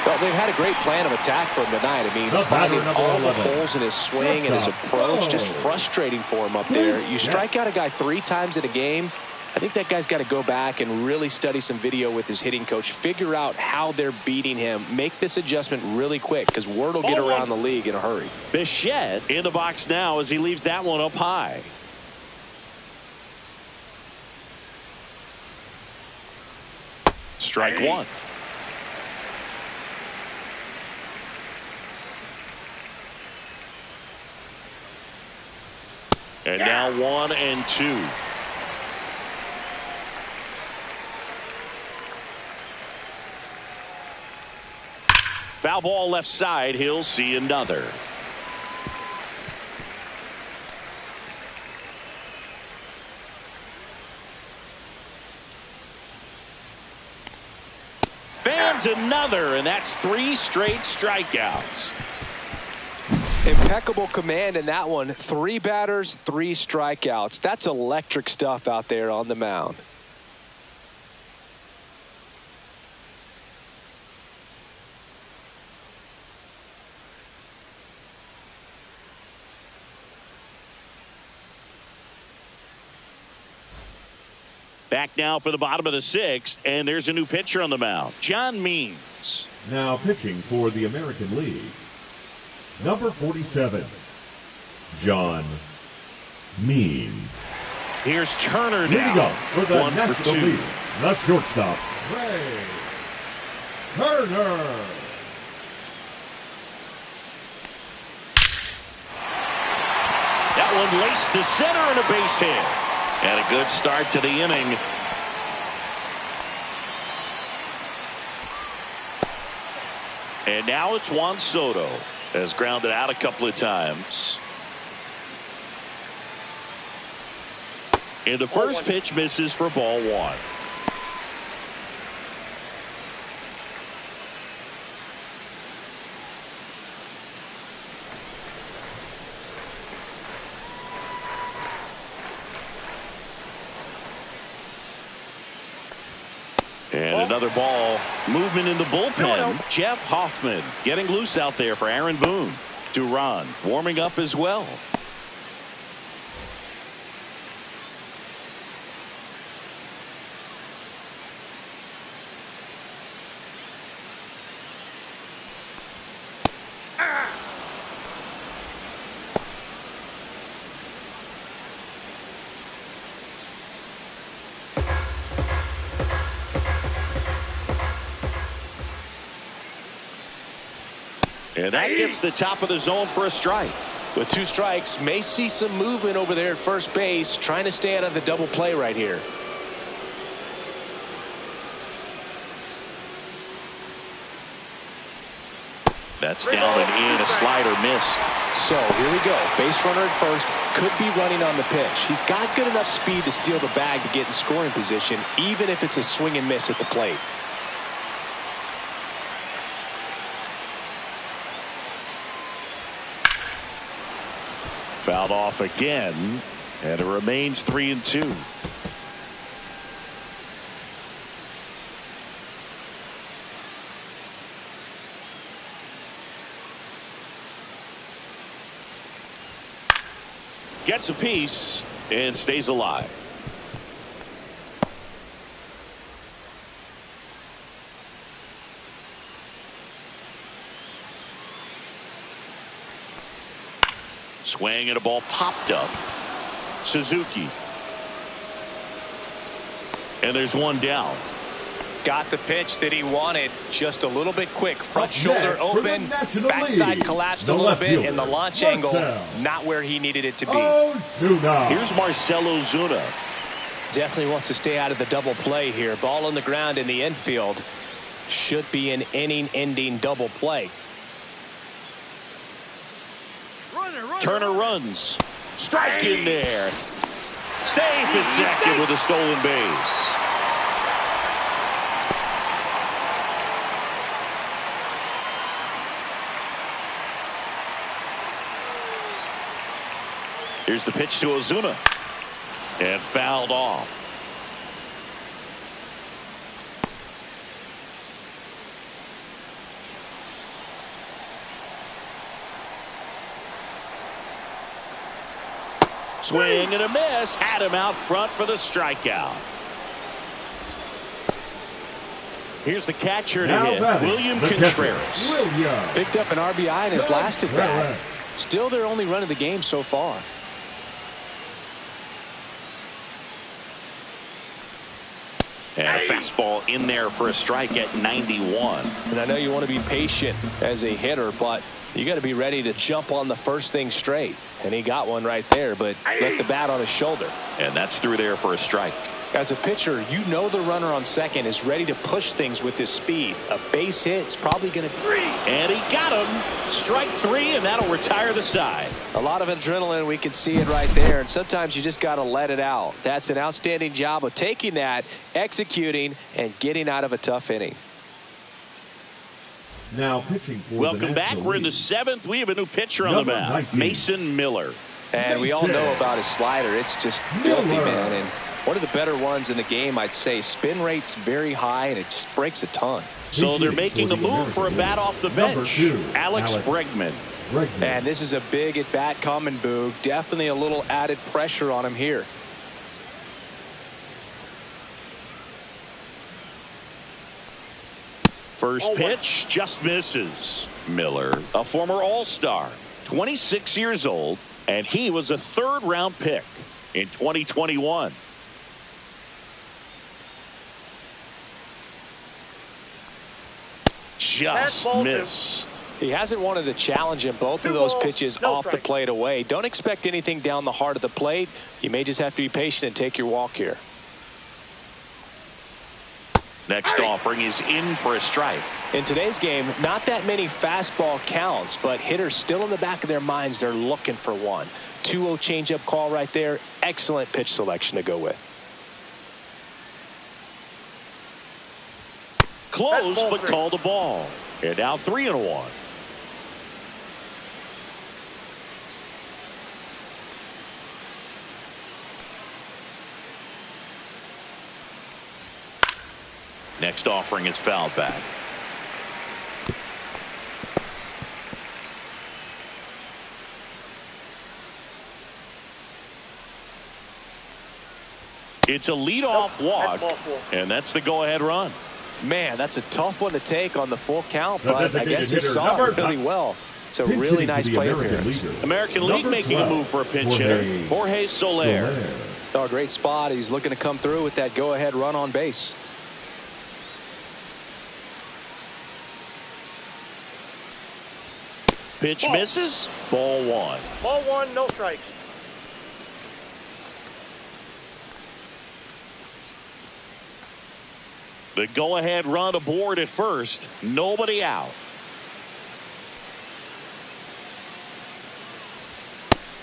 Well, they've had a great plan of attack for him tonight. I mean, finding all the holes in his swing and his approach, just frustrating for him up there. You strike out a guy 3 times in a game. I think that guy's got to go back and really study some video with his hitting coach, figure out how they're beating him, make this adjustment really quick because word will get around the league in a hurry. Bichette in the box now as he leaves that one up high. Strike 1. And now 1-2. Foul ball left side. He'll see another. Fans another, and that's 3 straight strikeouts. Impeccable command in that one. 3 batters, 3 strikeouts. That's electric stuff out there on the mound. Back now for the bottom of the 6th, and there's a new pitcher on the mound, John Means. Now pitching for the American League, number 47, John Means. Here's Turner Leading now. up for the 1 National for 2. League, the shortstop, Ray Turner. one laced to center and a base hit. And a good start to the inning. And now it's Juan Soto. Has grounded out a couple of times. And the first pitch misses for ball one. And another ball. Movement in the bullpen. Jeff Hoffman getting loose out there for Aaron Boone. Duran warming up as well. And that gets the top of the zone for a strike. With 2 strikes, may see some movement over there at first base, trying to stay out of the double play right here. That's down and in. A slider missed. So here we go. Base runner at first, could be running on the pitch. He's got good enough speed to steal the bag to get in scoring position, even if it's a swing and miss at the plate. Fouled off again, and it remains 3-2. Gets a piece and stays alive. Swing and a ball popped up. Suzuki. And there's one down. Got the pitch that he wanted, just a little bit quick. Front shoulder open, backside collapsed a little bit, and the launch angle not where he needed it to be. Here's Marcell Ozuna. Definitely wants to stay out of the double play here. Ball on the ground in the infield. Should be an inning-ending double play. Turner runs. Strike in there. Safe at second with a stolen base. Here's the pitch to Ozuna. And fouled off. Swing and a miss. Had him out front for the strikeout. Here's the catcher to hit, William Contreras. Picked up an RBI in his last at bat. Still their only run of the game so far. And a fastball in there for a strike at 91. And I know you want to be patient as a hitter, but you got to be ready to jump on the first thing straight. And he got one right there, but left the bat on his shoulder. And that's through there for a strike. As a pitcher, you know the runner on second is ready to push things with his speed. A base hit is probably going to be. And he got him. Strike 3, and that'll retire the side. A lot of adrenaline. We can see it right there. And sometimes you just got to let it out. That's an outstanding job of taking that, executing, and getting out of a tough inning. Now pitching for Welcome back. We're in the 7th. We have a new pitcher on the mound, Mason Miller. And we all know about his slider. It's just filthy, man. And one of the better ones in the game, I'd say. Spin rate's very high, and it just breaks a ton. So they're making a move for a bat off the bench. Alex Bregman. And this is a big at-bat coming, Boog. Definitely a little added pressure on him here. First pitch just misses. Miller, a former All-Star, 26 years old, and he was a 3rd-round pick in 2021. Just missed. He hasn't wanted to challenge him. Both of those pitches off the plate away. Don't expect anything down the heart of the plate. You may just have to be patient and take your walk here. Next offering is in for a strike. In today's game, not that many fastball counts, but hitters still in the back of their minds, they're looking for one. 2-0 changeup call right there. Excellent pitch selection to go with. Close, but called a ball. And now 3-1. Next offering is fouled back. It's a leadoff walk, and that's the go-ahead run. Man, that's a tough one to take on the full count, but I guess he saw it really well. It's a really nice play appearance. American League making a move for a pinch hitter, Jorge Soler. Oh, a great spot. He's looking to come through with that go-ahead run on base. Pitch misses. Ball one. Ball one, no strikes. The go-ahead run aboard at first. Nobody out.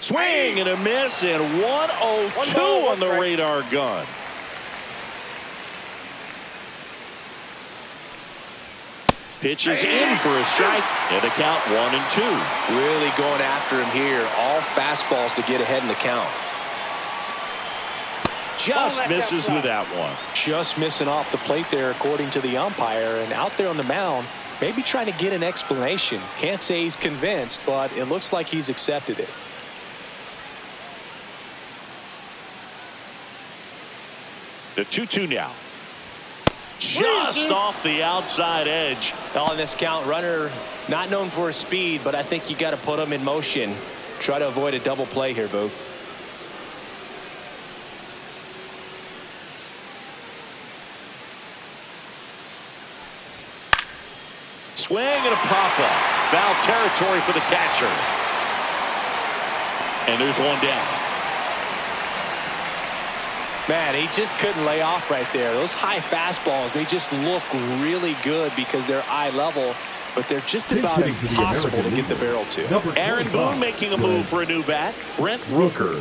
Swing and a miss, and 1-0-2 on the radar gun. Pitch is in for a strike, and the count 1-2. Really going after him here. All fastballs to get ahead in the count. Just misses with that one. Just missing off the plate there, according to the umpire. And out there on the mound, maybe trying to get an explanation. Can't say he's convinced, but it looks like he's accepted it. The 2-2 now. Just off the outside edge. On this count, runner not known for his speed, but I think you got to put him in motion. Try to avoid a double play here, Boog. Swing and a pop-up. Foul territory for the catcher. And there's one down. Man, he just couldn't lay off right there. Those high fastballs, they just look really good because they're eye level, but they're just about impossible to get the barrel to. Aaron Boone making a move for a new bat. Brent Rooker.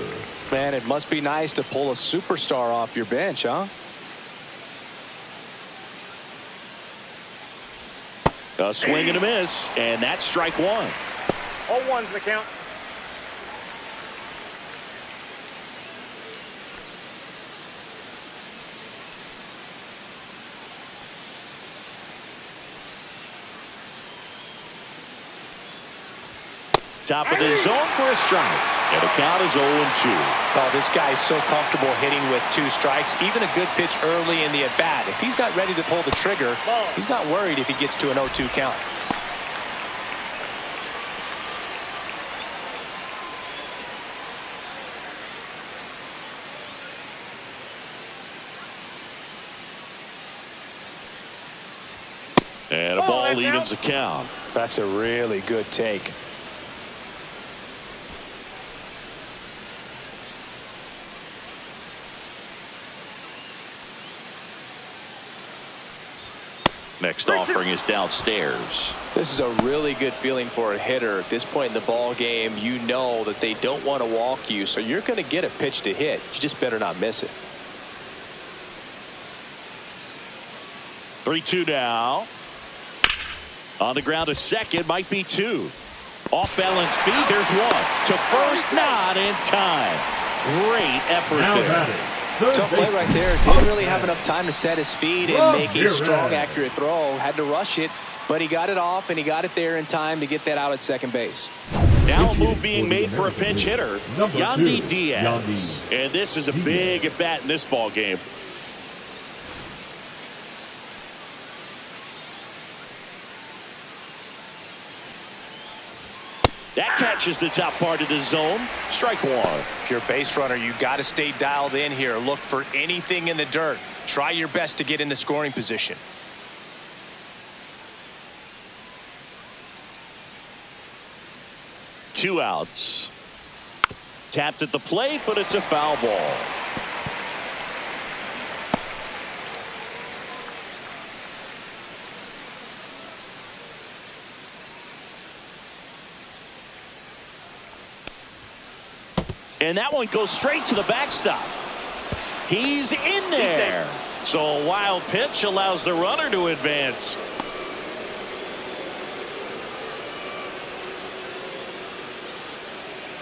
Man, it must be nice to pull a superstar off your bench, huh? A swing and a miss, and that's strike one. 0-1's the count. Top of the zone for a strike. And the count is 0-2. Oh, this guy's so comfortable hitting with 2 strikes. Even a good pitch early in the at-bat. If he's not ready to pull the trigger, he's not worried if he gets to an 0-2 count. And a ball evens the count. That's a really good take. Next offering is downstairs. This is a really good feeling for a hitter. At this point in the ball game, you know that they don't want to walk you, so you're going to get a pitch to hit. You just better not miss it. 3-2 now. On the ground to second, might be 2. Off balance feed, there's 1. To first, not in time. Great effort there. Tough play right there. Didn't really have enough time to set his feet and make a strong, accurate throw. Had to rush it, but he got it off, and he got it there in time to get that out at second base. Now a move being made for a pinch hitter, Yandy Diaz. And this is a big at-bat in this ball game. That catches the top part of the zone. Strike one. If you're a base runner, you got to stay dialed in here. Look for anything in the dirt. Try your best to get in the scoring position. 2 outs. Tapped at the plate, but it's a foul ball. And that one goes straight to the backstop. He's in there. So a wild pitch allows the runner to advance.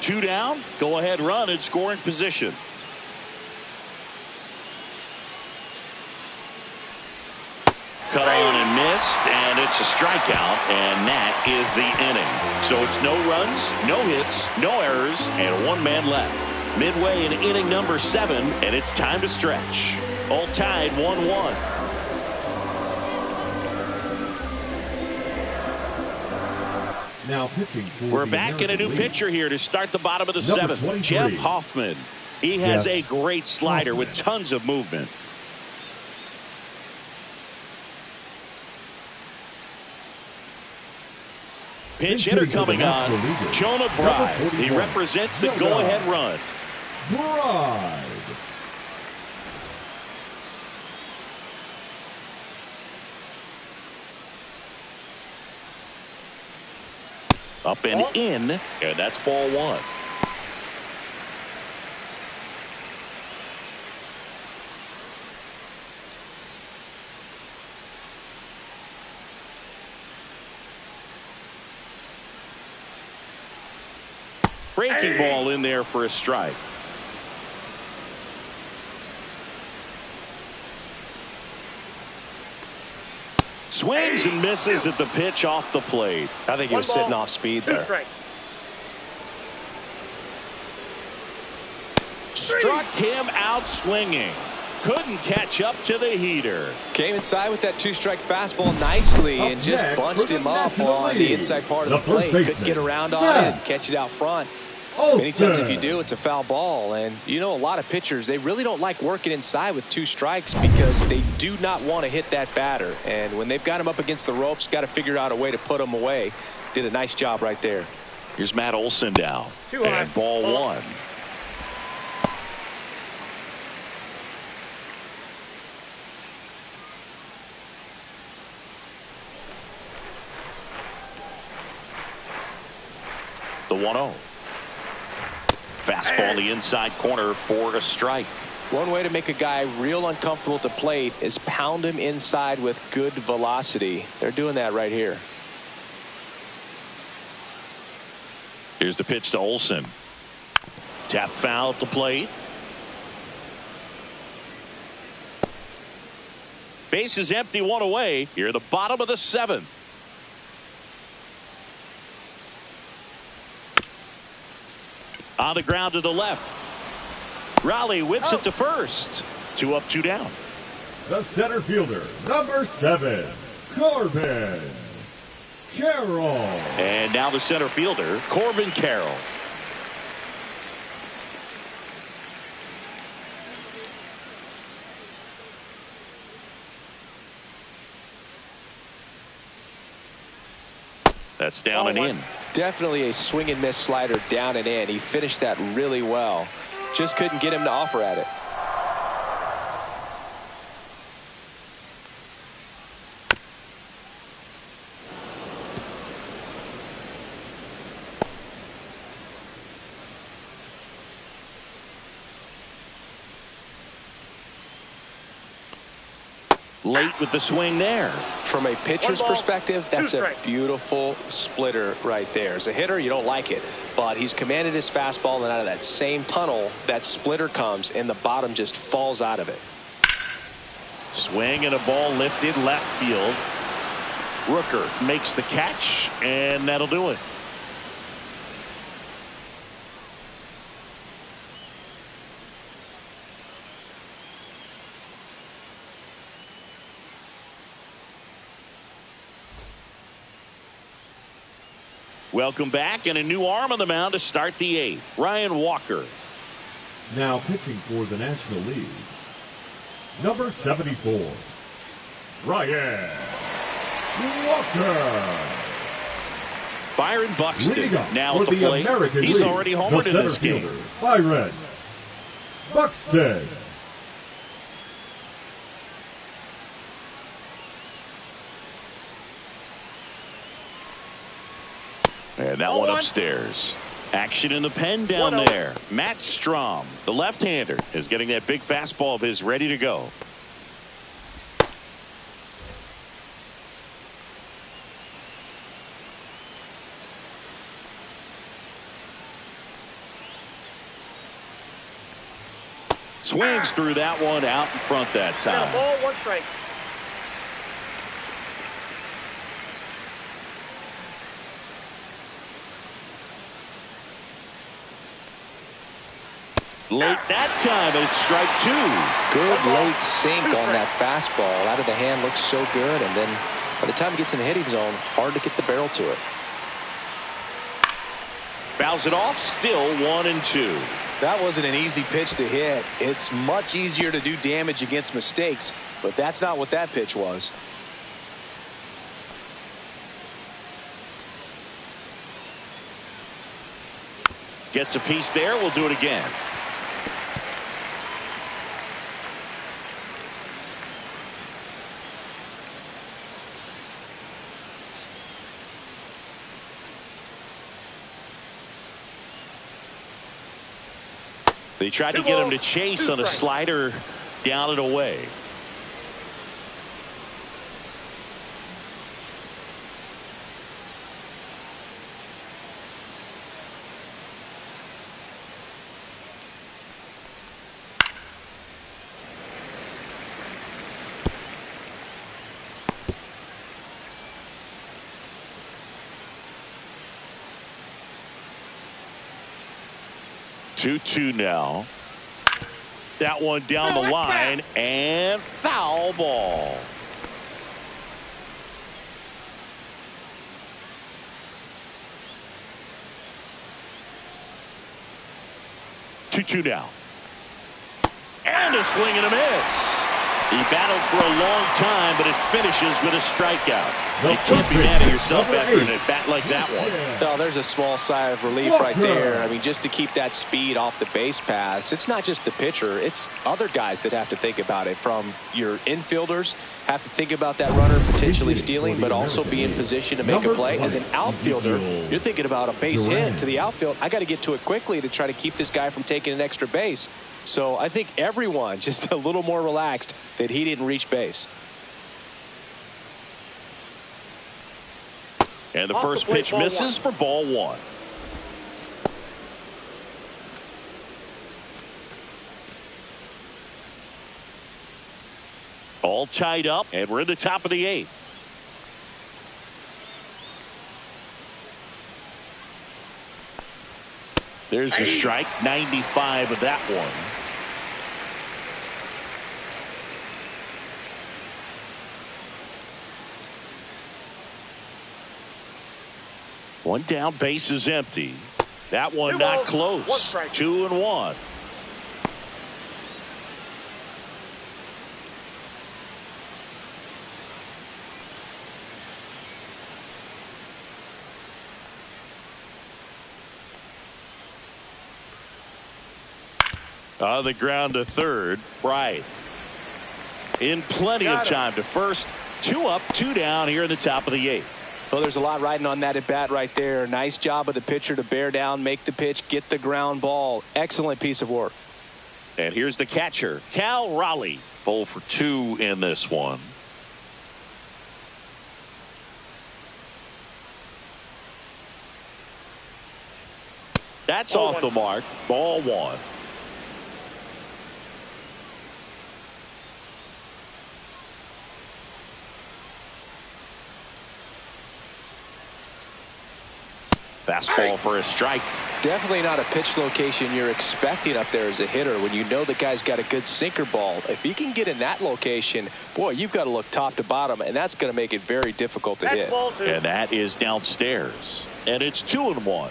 Two down. Go ahead run in scoring position. Cut on and missed, and it's a strikeout, and that is the inning. So it's no runs, no hits, no errors, and 1 man left. Midway in inning number 7, and it's time to stretch. All tied 1-1. Now pitching for We're back in a new pitcher here to start the bottom of the 7th. Jeff Hoffman. He has a great slider with tons of movement. Pinch hitter coming on, Jonah Bride. He represents the go-ahead run. Bride. Up and in, and that's ball 1. Breaking ball in there for a strike. Swings and misses at the pitch off the plate. I think he was sitting off speed there. Struck him out swinging. Couldn't catch up to the heater. Came inside with that 2-strike fastball nicely and just bunched him up on the inside part of the plate. Couldn't get around on it and catch it out front. Many times if you do, it's a foul ball. And you know, a lot of pitchers, they really don't like working inside with 2 strikes because they do not want to hit that batter. And when they've got him up against the ropes, got to figure out a way to put him away. Did a nice job right there. Here's Matt Olson down. And ball 1. The 1-0. Fastball the inside corner for a strike. One way to make a guy real uncomfortable at the plate is pound him inside with good velocity. They're doing that right here. Here's the pitch to Olson. Tap foul at the plate. Base is empty, 1 away. Here at the bottom of the 7th. On the ground to the left. Raleigh whips it to first. 2 up, 2 down. The center fielder, number 7, Corbin Carroll. And now the center fielder, Corbin Carroll. That's down and in. Definitely a swing and miss slider down and in. He finished that really well. Just couldn't get him to offer at it. Late with the swing there. From a pitcher's perspective, that's a beautiful splitter right there. As a hitter, you don't like it, but he's commanded his fastball, and out of that same tunnel, that splitter comes, and the bottom just falls out of it. Swing and a ball lifted left field. Rooker makes the catch, and that'll do it. Welcome back, and a new arm on the mound to start the 8th. Ryan Walker. Now pitching for the National League, number 74, Ryan Walker. Byron Buxton Leading up now for at the the plate. American He's League, already the homered in center this game. fielder, Byron Buxton. And that one upstairs. Action in the pen down there. Matt Strom, the left-hander, is getting that big fastball of his ready to go. Swings through that one out in front that time. Ball, 1 strike. Late that time, and it's strike 2. Good late sink on that fastball. Out of the hand, looks so good, and then by the time it gets in the hitting zone, hard to get the barrel to it. Fouls it off, still 1-2. That wasn't an easy pitch to hit. It's much easier to do damage against mistakes, but that's not what that pitch was. Gets a piece there. We'll do it again. They tried to get him to chase on a slider down and away. Two now. That one down the line and foul ball. Two now. And a swing and a miss. He battled for a long time, but it finishes with a strikeout. You can't be mad at yourself after an at-bat like that one. Oh, there's a small sigh of relief right there. I mean, just to keep that speed off the base pass. It's not just the pitcher. It's other guys that have to think about it. From your infielders have to think about that runner potentially stealing, but also be in position to make a play. As an outfielder, you're thinking about a base hit to the outfield. I got to get to it quickly to try to keep this guy from taking an extra base. So I think everyone just a little more relaxed that he didn't reach base. And the first pitch misses for ball 1. All tied up, and we're in the top of the 8th. There's the strike, 95 of that one. One down, base is empty. That one not close. 2-1. On the ground to third, Bright. In plenty of time to first. 2 up, 2 down here in the top of the 8th. Well, there's a lot riding on that at bat right there. Nice job of the pitcher to bear down, make the pitch, get the ground ball. Excellent piece of work. And here's the catcher, Cal Raleigh. 0 for 2 in this one. That's off the mark. Ball 1. Fastball for a strike. Definitely not a pitch location you're expecting up there as a hitter when you know the guy's got a good sinker ball. If he can get in that location, boy, you've got to look top to bottom, and that's going to make it very difficult to hit. And that is downstairs. And it's 2-1.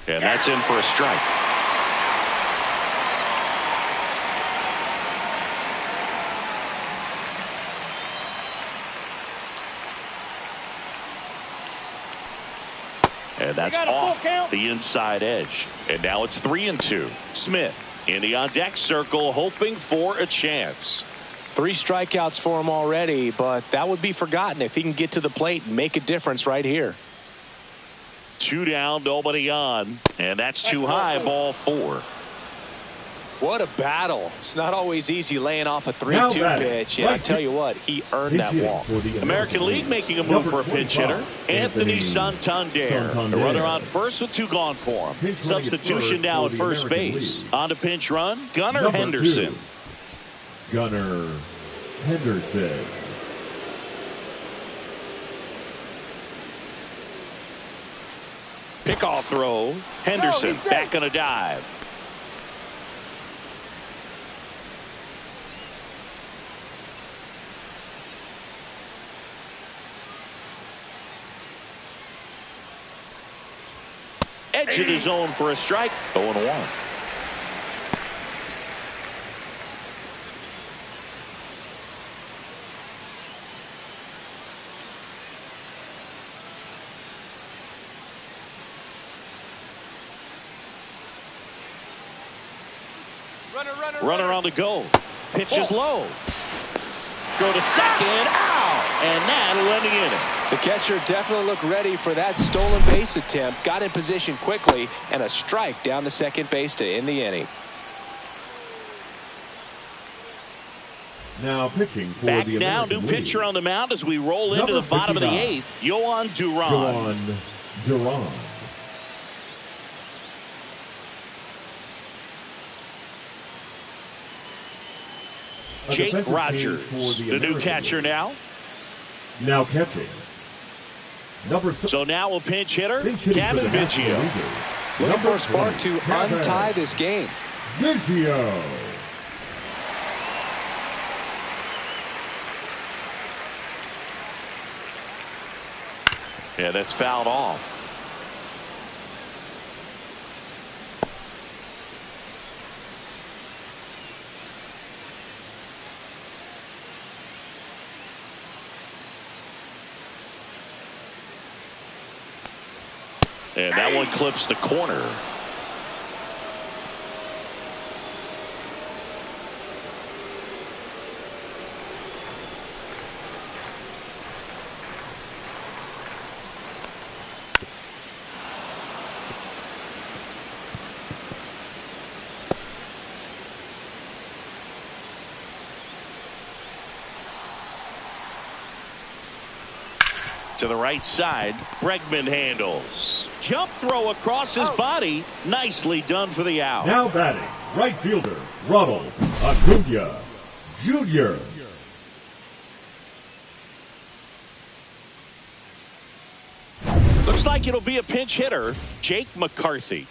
And that's in for a strike. And that's off the inside edge. And now it's 3-2. Smith in the on-deck circle, hoping for a chance. 3 strikeouts for him already, but that would be forgotten if he can get to the plate and make a difference right here. 2 down, nobody on. And that's too high, ball 4. What a battle. It's not always easy laying off a 3-2 pitch. And I tell you what, he earned that walk. American League making a move for a pinch hitter. Anthony Santander. The runner on first with 2 gone for him. Substitution now at first base. On to pinch run, Gunnar Henderson. Gunnar Henderson. Pickoff throw. Henderson back on a dive. Edge of the zone for a strike. 0-1. Runner on the go. Pitch is low. Go to second. Out. And that'll end the inning. The catcher definitely looked ready for that stolen base attempt. Got in position quickly, and a strike down to second base to end the inning. Now pitching for back the now, American new League. pitcher on the mound as we roll into the bottom of the 8th. Yohan Duran. Duran. Jake Rogers, the new catcher now. Now catching. So now a pinch hitter, Kevin Biggio. Looking for a spark to untie this game. Biggio. Yeah, that's fouled off. And that one clips the corner. To the right side, Bregman handles. Jump throw across his body. Nicely done for the out. Now batting, right fielder, Ronald Acuna Jr. Looks like it'll be a pinch hitter, Jake McCarthy.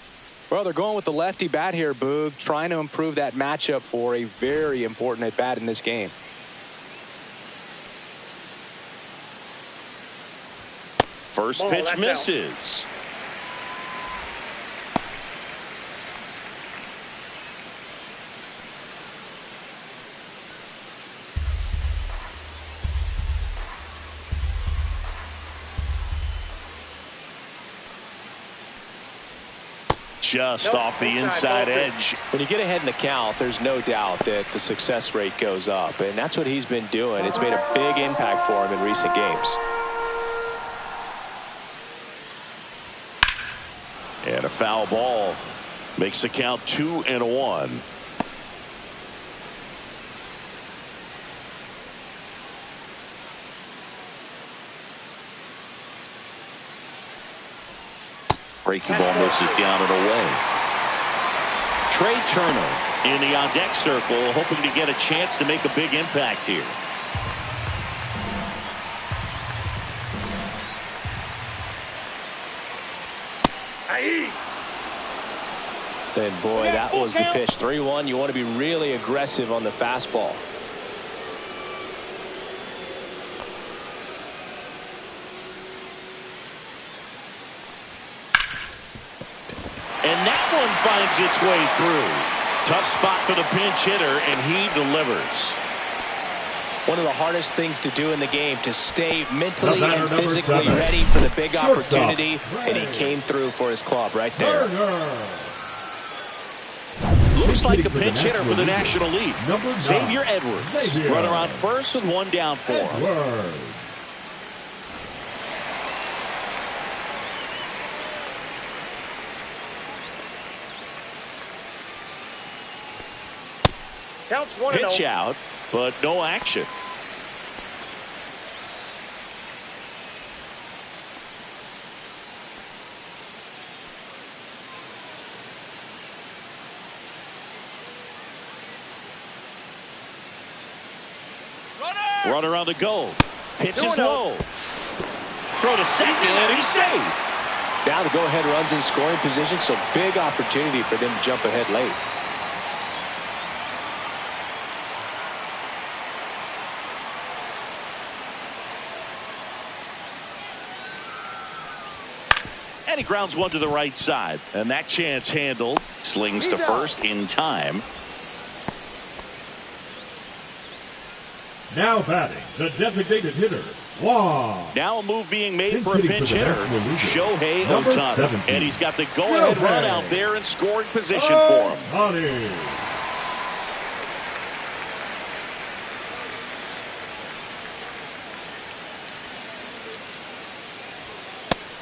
Well, they're going with the lefty bat here, Boog, trying to improve that matchup for a very important at bat in this game. First pitch misses. Just off the inside edge. When you get ahead in the count, there's no doubt that the success rate goes up, and that's what he's been doing. It's made a big impact for him in recent games. And a foul ball makes the count 2-1. Breaking ball misses down and away. Trey Turner in the on-deck circle, hoping to get a chance to make a big impact here. Then, boy, that was the pitch. 3-1. You want to be really aggressive on the fastball. And that one finds its way through. Tough spot for the pinch hitter, and he delivers. One of the hardest things to do in the game, to stay mentally and physically ready for the big opportunity, and he came through for his club right there. Looks like a pinch hitter for the National League. Xavier Edwards. Runner on first with one down for him. Counts 1-0. Pitch out, but no action. Runner on the go. Pitch is low. Throw to second, and he's safe. Now the go-ahead runs in scoring position, so big opportunity for them to jump ahead late. And he grounds one to the right side. And that chance handled. Slings to first in time. Now batting, the designated hitter, Wong. Now a move being made for a pinch hitter, Shohei Ohtani. And he's got the go-ahead run out there in scoring position for him.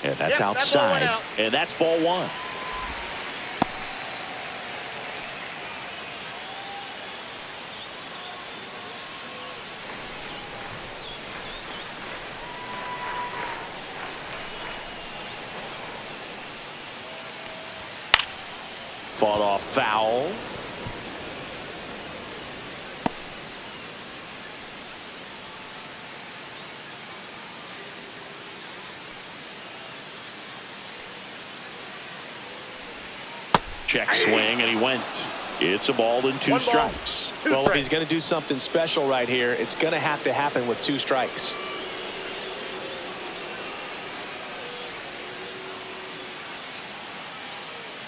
And that's outside. And that's ball one. Fought off foul. Check swing, and he went. It's a ball and two strikes. Well, if he's going to do something special right here, it's going to have to happen with two strikes.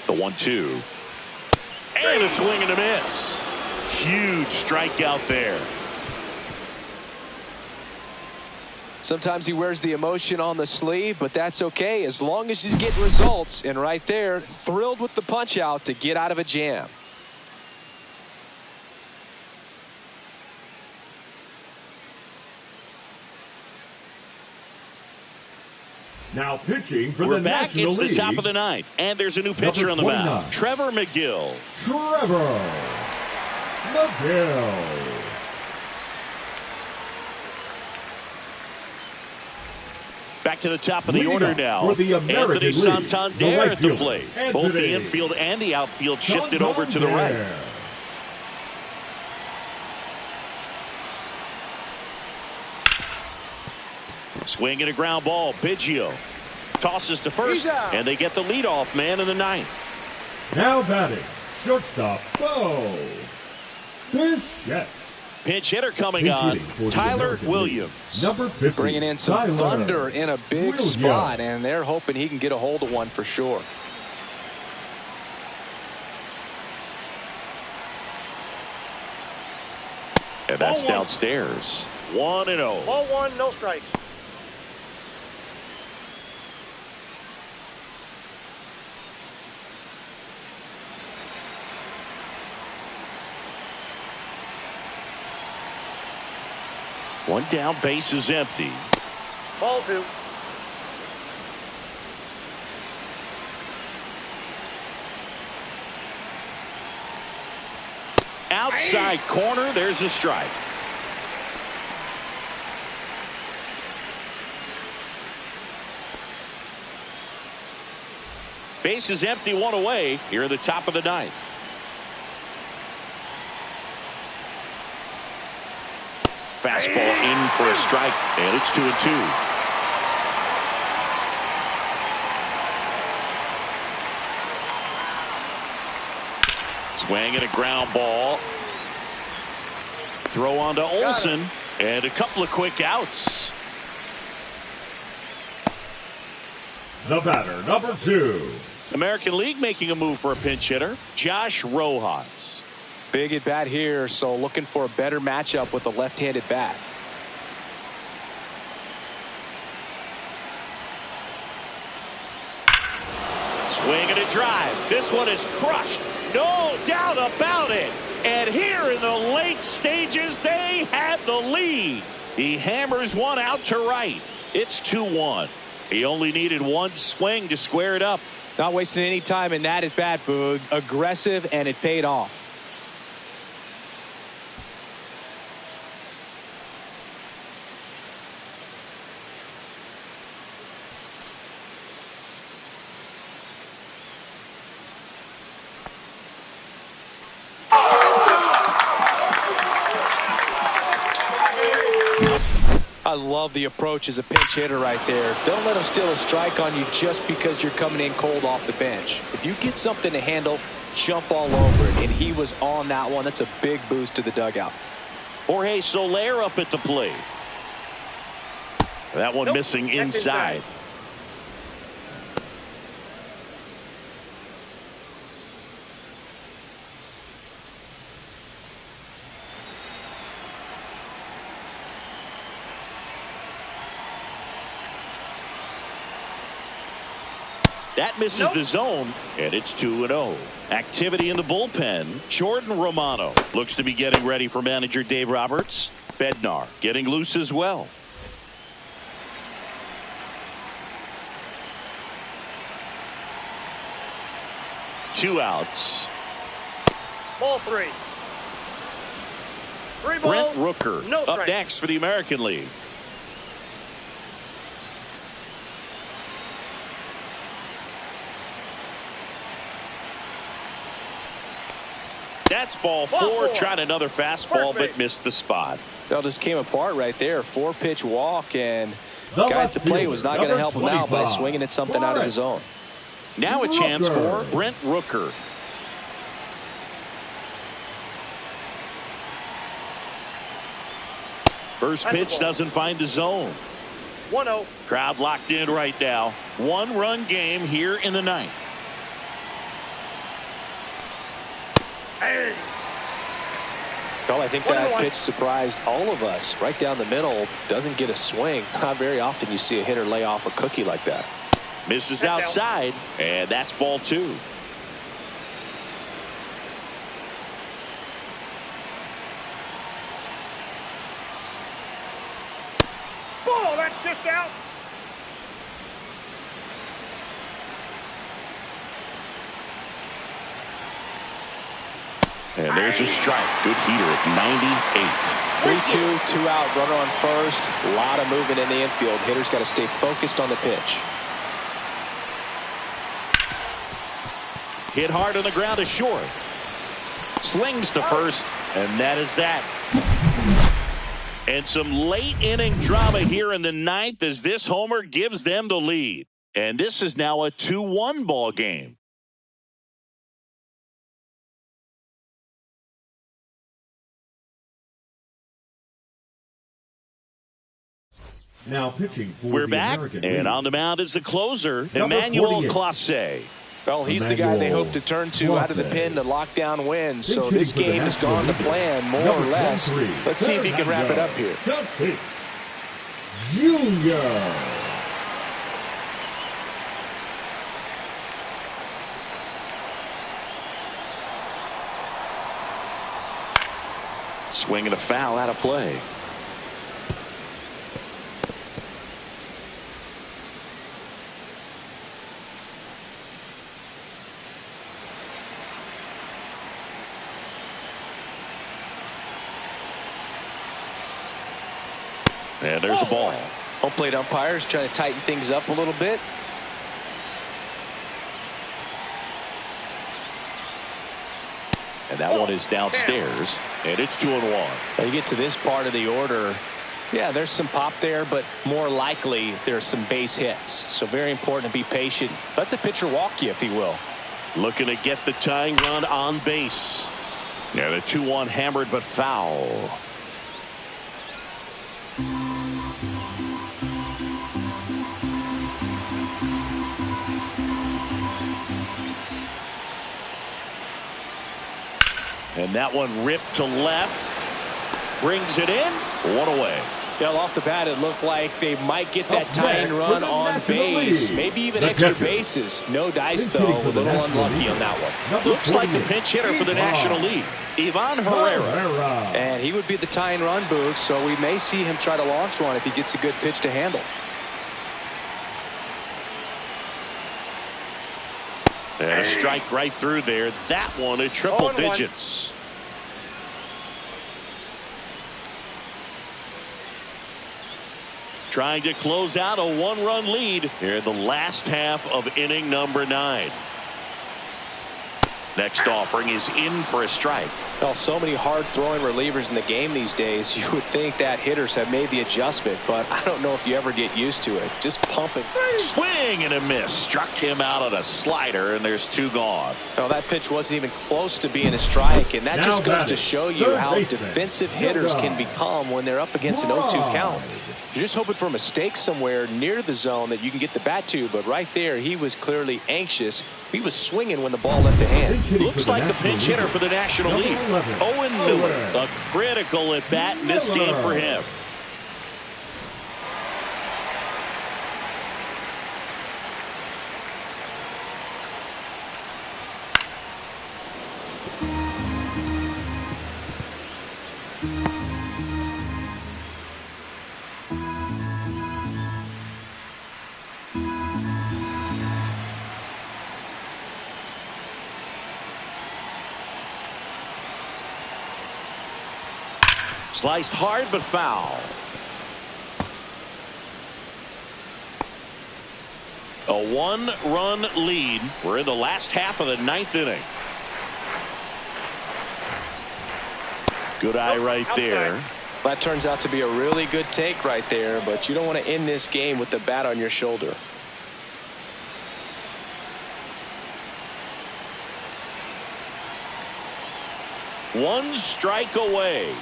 The 1-2. And a swing and a miss. Huge strikeout there. Sometimes he wears the emotion on the sleeve, but that's okay as long as he's getting results. And right there, thrilled with the punch out to get out of a jam. Now pitching for We're the back. National It's League. the top of the ninth, and there's a new pitcher on the mound. Trevor McGill. Trevor McGill. Back to the top of the order now. Anthony League, Santander at the plate. Both the infield and the outfield shifted over to the right. Swing and a ground ball. Biggio tosses to first, and they get the leadoff man in the ninth. Now batting, shortstop, Bo Bichette. Pinch hitter coming on, Tyler Williams. Number 50, bringing in some Tyler thunder in a big spot, and they're hoping he can get a hold of one for sure. And that's downstairs. 1-0. Ball one, no strikes. One down, base is empty. Ball two. Outside corner, there's a strike. Base is empty, one away here at the top of the ninth. Fastball in for a strike, and it's 2-2. Swing and a ground ball. Throw on to Olsen, and a couple of quick outs. The batter, number 2. American League making a move for a pinch hitter, Josh Rojas. Big at bat here, so looking for a better matchup with a left-handed bat. Swing and a drive. This one is crushed. No doubt about it. And here in the late stages, they have the lead. He hammers one out to right. It's 2-1. He only needed one swing to square it up. Not wasting any time in that at bat, Boog. Aggressive, and it paid off. I love the approach as a pinch hitter right there. Don't let him steal a strike on you just because you're coming in cold off the bench. If you get something to handle, jump all over it. And he was on that one. That's a big boost to the dugout. Jorge Soler up at the plate. That one missing inside. That misses the zone, and it's 2-0. Activity in the bullpen. Jordan Romano looks to be getting ready for manager Dave Roberts. Bednar getting loose as well. Two outs. Ball three. Brent Rooker no up strike. next for the American League. That's ball four. Tried another fastball, but missed the spot. That just came apart right there. 4-pitch walk, and the guy at the plate was not going to help him out by swinging at something out of the zone. Now a chance for Brent Rooker. First pitch doesn't find the zone. 1-0. Crowd locked in right now. One-run game here in the ninth. Well, I think that pitch surprised all of us. Right down the middle, doesn't get a swing. Not very often you see a hitter lay off a cookie like that. Misses outside, and that's ball two. Ball, that's just out. And there's a strike. Good heater at 98. 3-2, 2 out, runner on first. A lot of movement in the infield. Hitter's got to stay focused on the pitch. Hit hard on the ground to short. Slings to first, and that is that. And some late inning drama here in the ninth as this homer gives them the lead. And this is now a 2-1 ball game. Now pitching for We're the back, American and League. on the mound is the closer, Number Emmanuel 48. Clase. Well, he's the guy they hope to turn to out of the pen to lock down wins. So this game has gone to plan, more or less. Let's see if he can wrap it up here. Junior. Swinging a foul out of play. And there's a ball. Home plate umpires trying to tighten things up a little bit. And that one is downstairs, and it's 2-1. Now you get to this part of the order. Yeah, there's some pop there, but more likely there's some base hits. So very important to be patient. Let the pitcher walk you, if he will. Looking to get the tying run on base. Yeah, the 2-1 hammered but foul. And that one ripped to left. Brings it in. One away. Well, off the bat, it looked like they might get that tying run on base. Maybe even extra bases. No dice, though. A little unlucky on that one. Looks like the pinch hitter for the National League, Ivan Herrera. And he would be the tying run, Boog, so we may see him try to launch one if he gets a good pitch to handle. And a strike right through there. That one at triple digits. Trying to close out a one-run lead here in the last half of inning number 9. Next offering is in for a strike. Well, so many hard-throwing relievers in the game these days. You would think that hitters have made the adjustment, but I don't know if you ever get used to it. Just pumping. Swing and a miss. Struck him out on a slider, and there's 2 gone. Well, that pitch wasn't even close to being a strike, and that just goes to show you how defensive hitters can become when they're up against an 0-2 count. You're just hoping for a mistake somewhere near the zone that you can get the bat to, but right there, he was clearly anxious. He was swinging when the ball left the hand. Looks like the pinch hitter for the National League, Owen Miller. A critical at bat in this game for him. Sliced hard but foul. A 1-run lead. We're in the last half of the 9th inning. Good eye right there. That turns out to be a really good take right there, but you don't want to end this game with the bat on your shoulder. One strike away.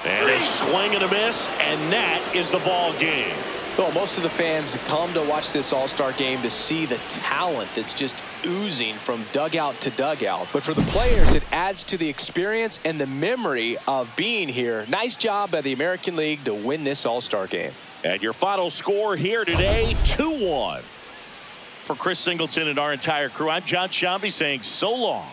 And a swing and a miss, and that is the ball game. Well, most of the fans come to watch this All-Star game to see the talent that's just oozing from dugout to dugout. But for the players, it adds to the experience and the memory of being here. Nice job by the American League to win this All-Star game. And your final score here today, 2-1. For Chris Singleton and our entire crew, I'm John Shambi saying so long.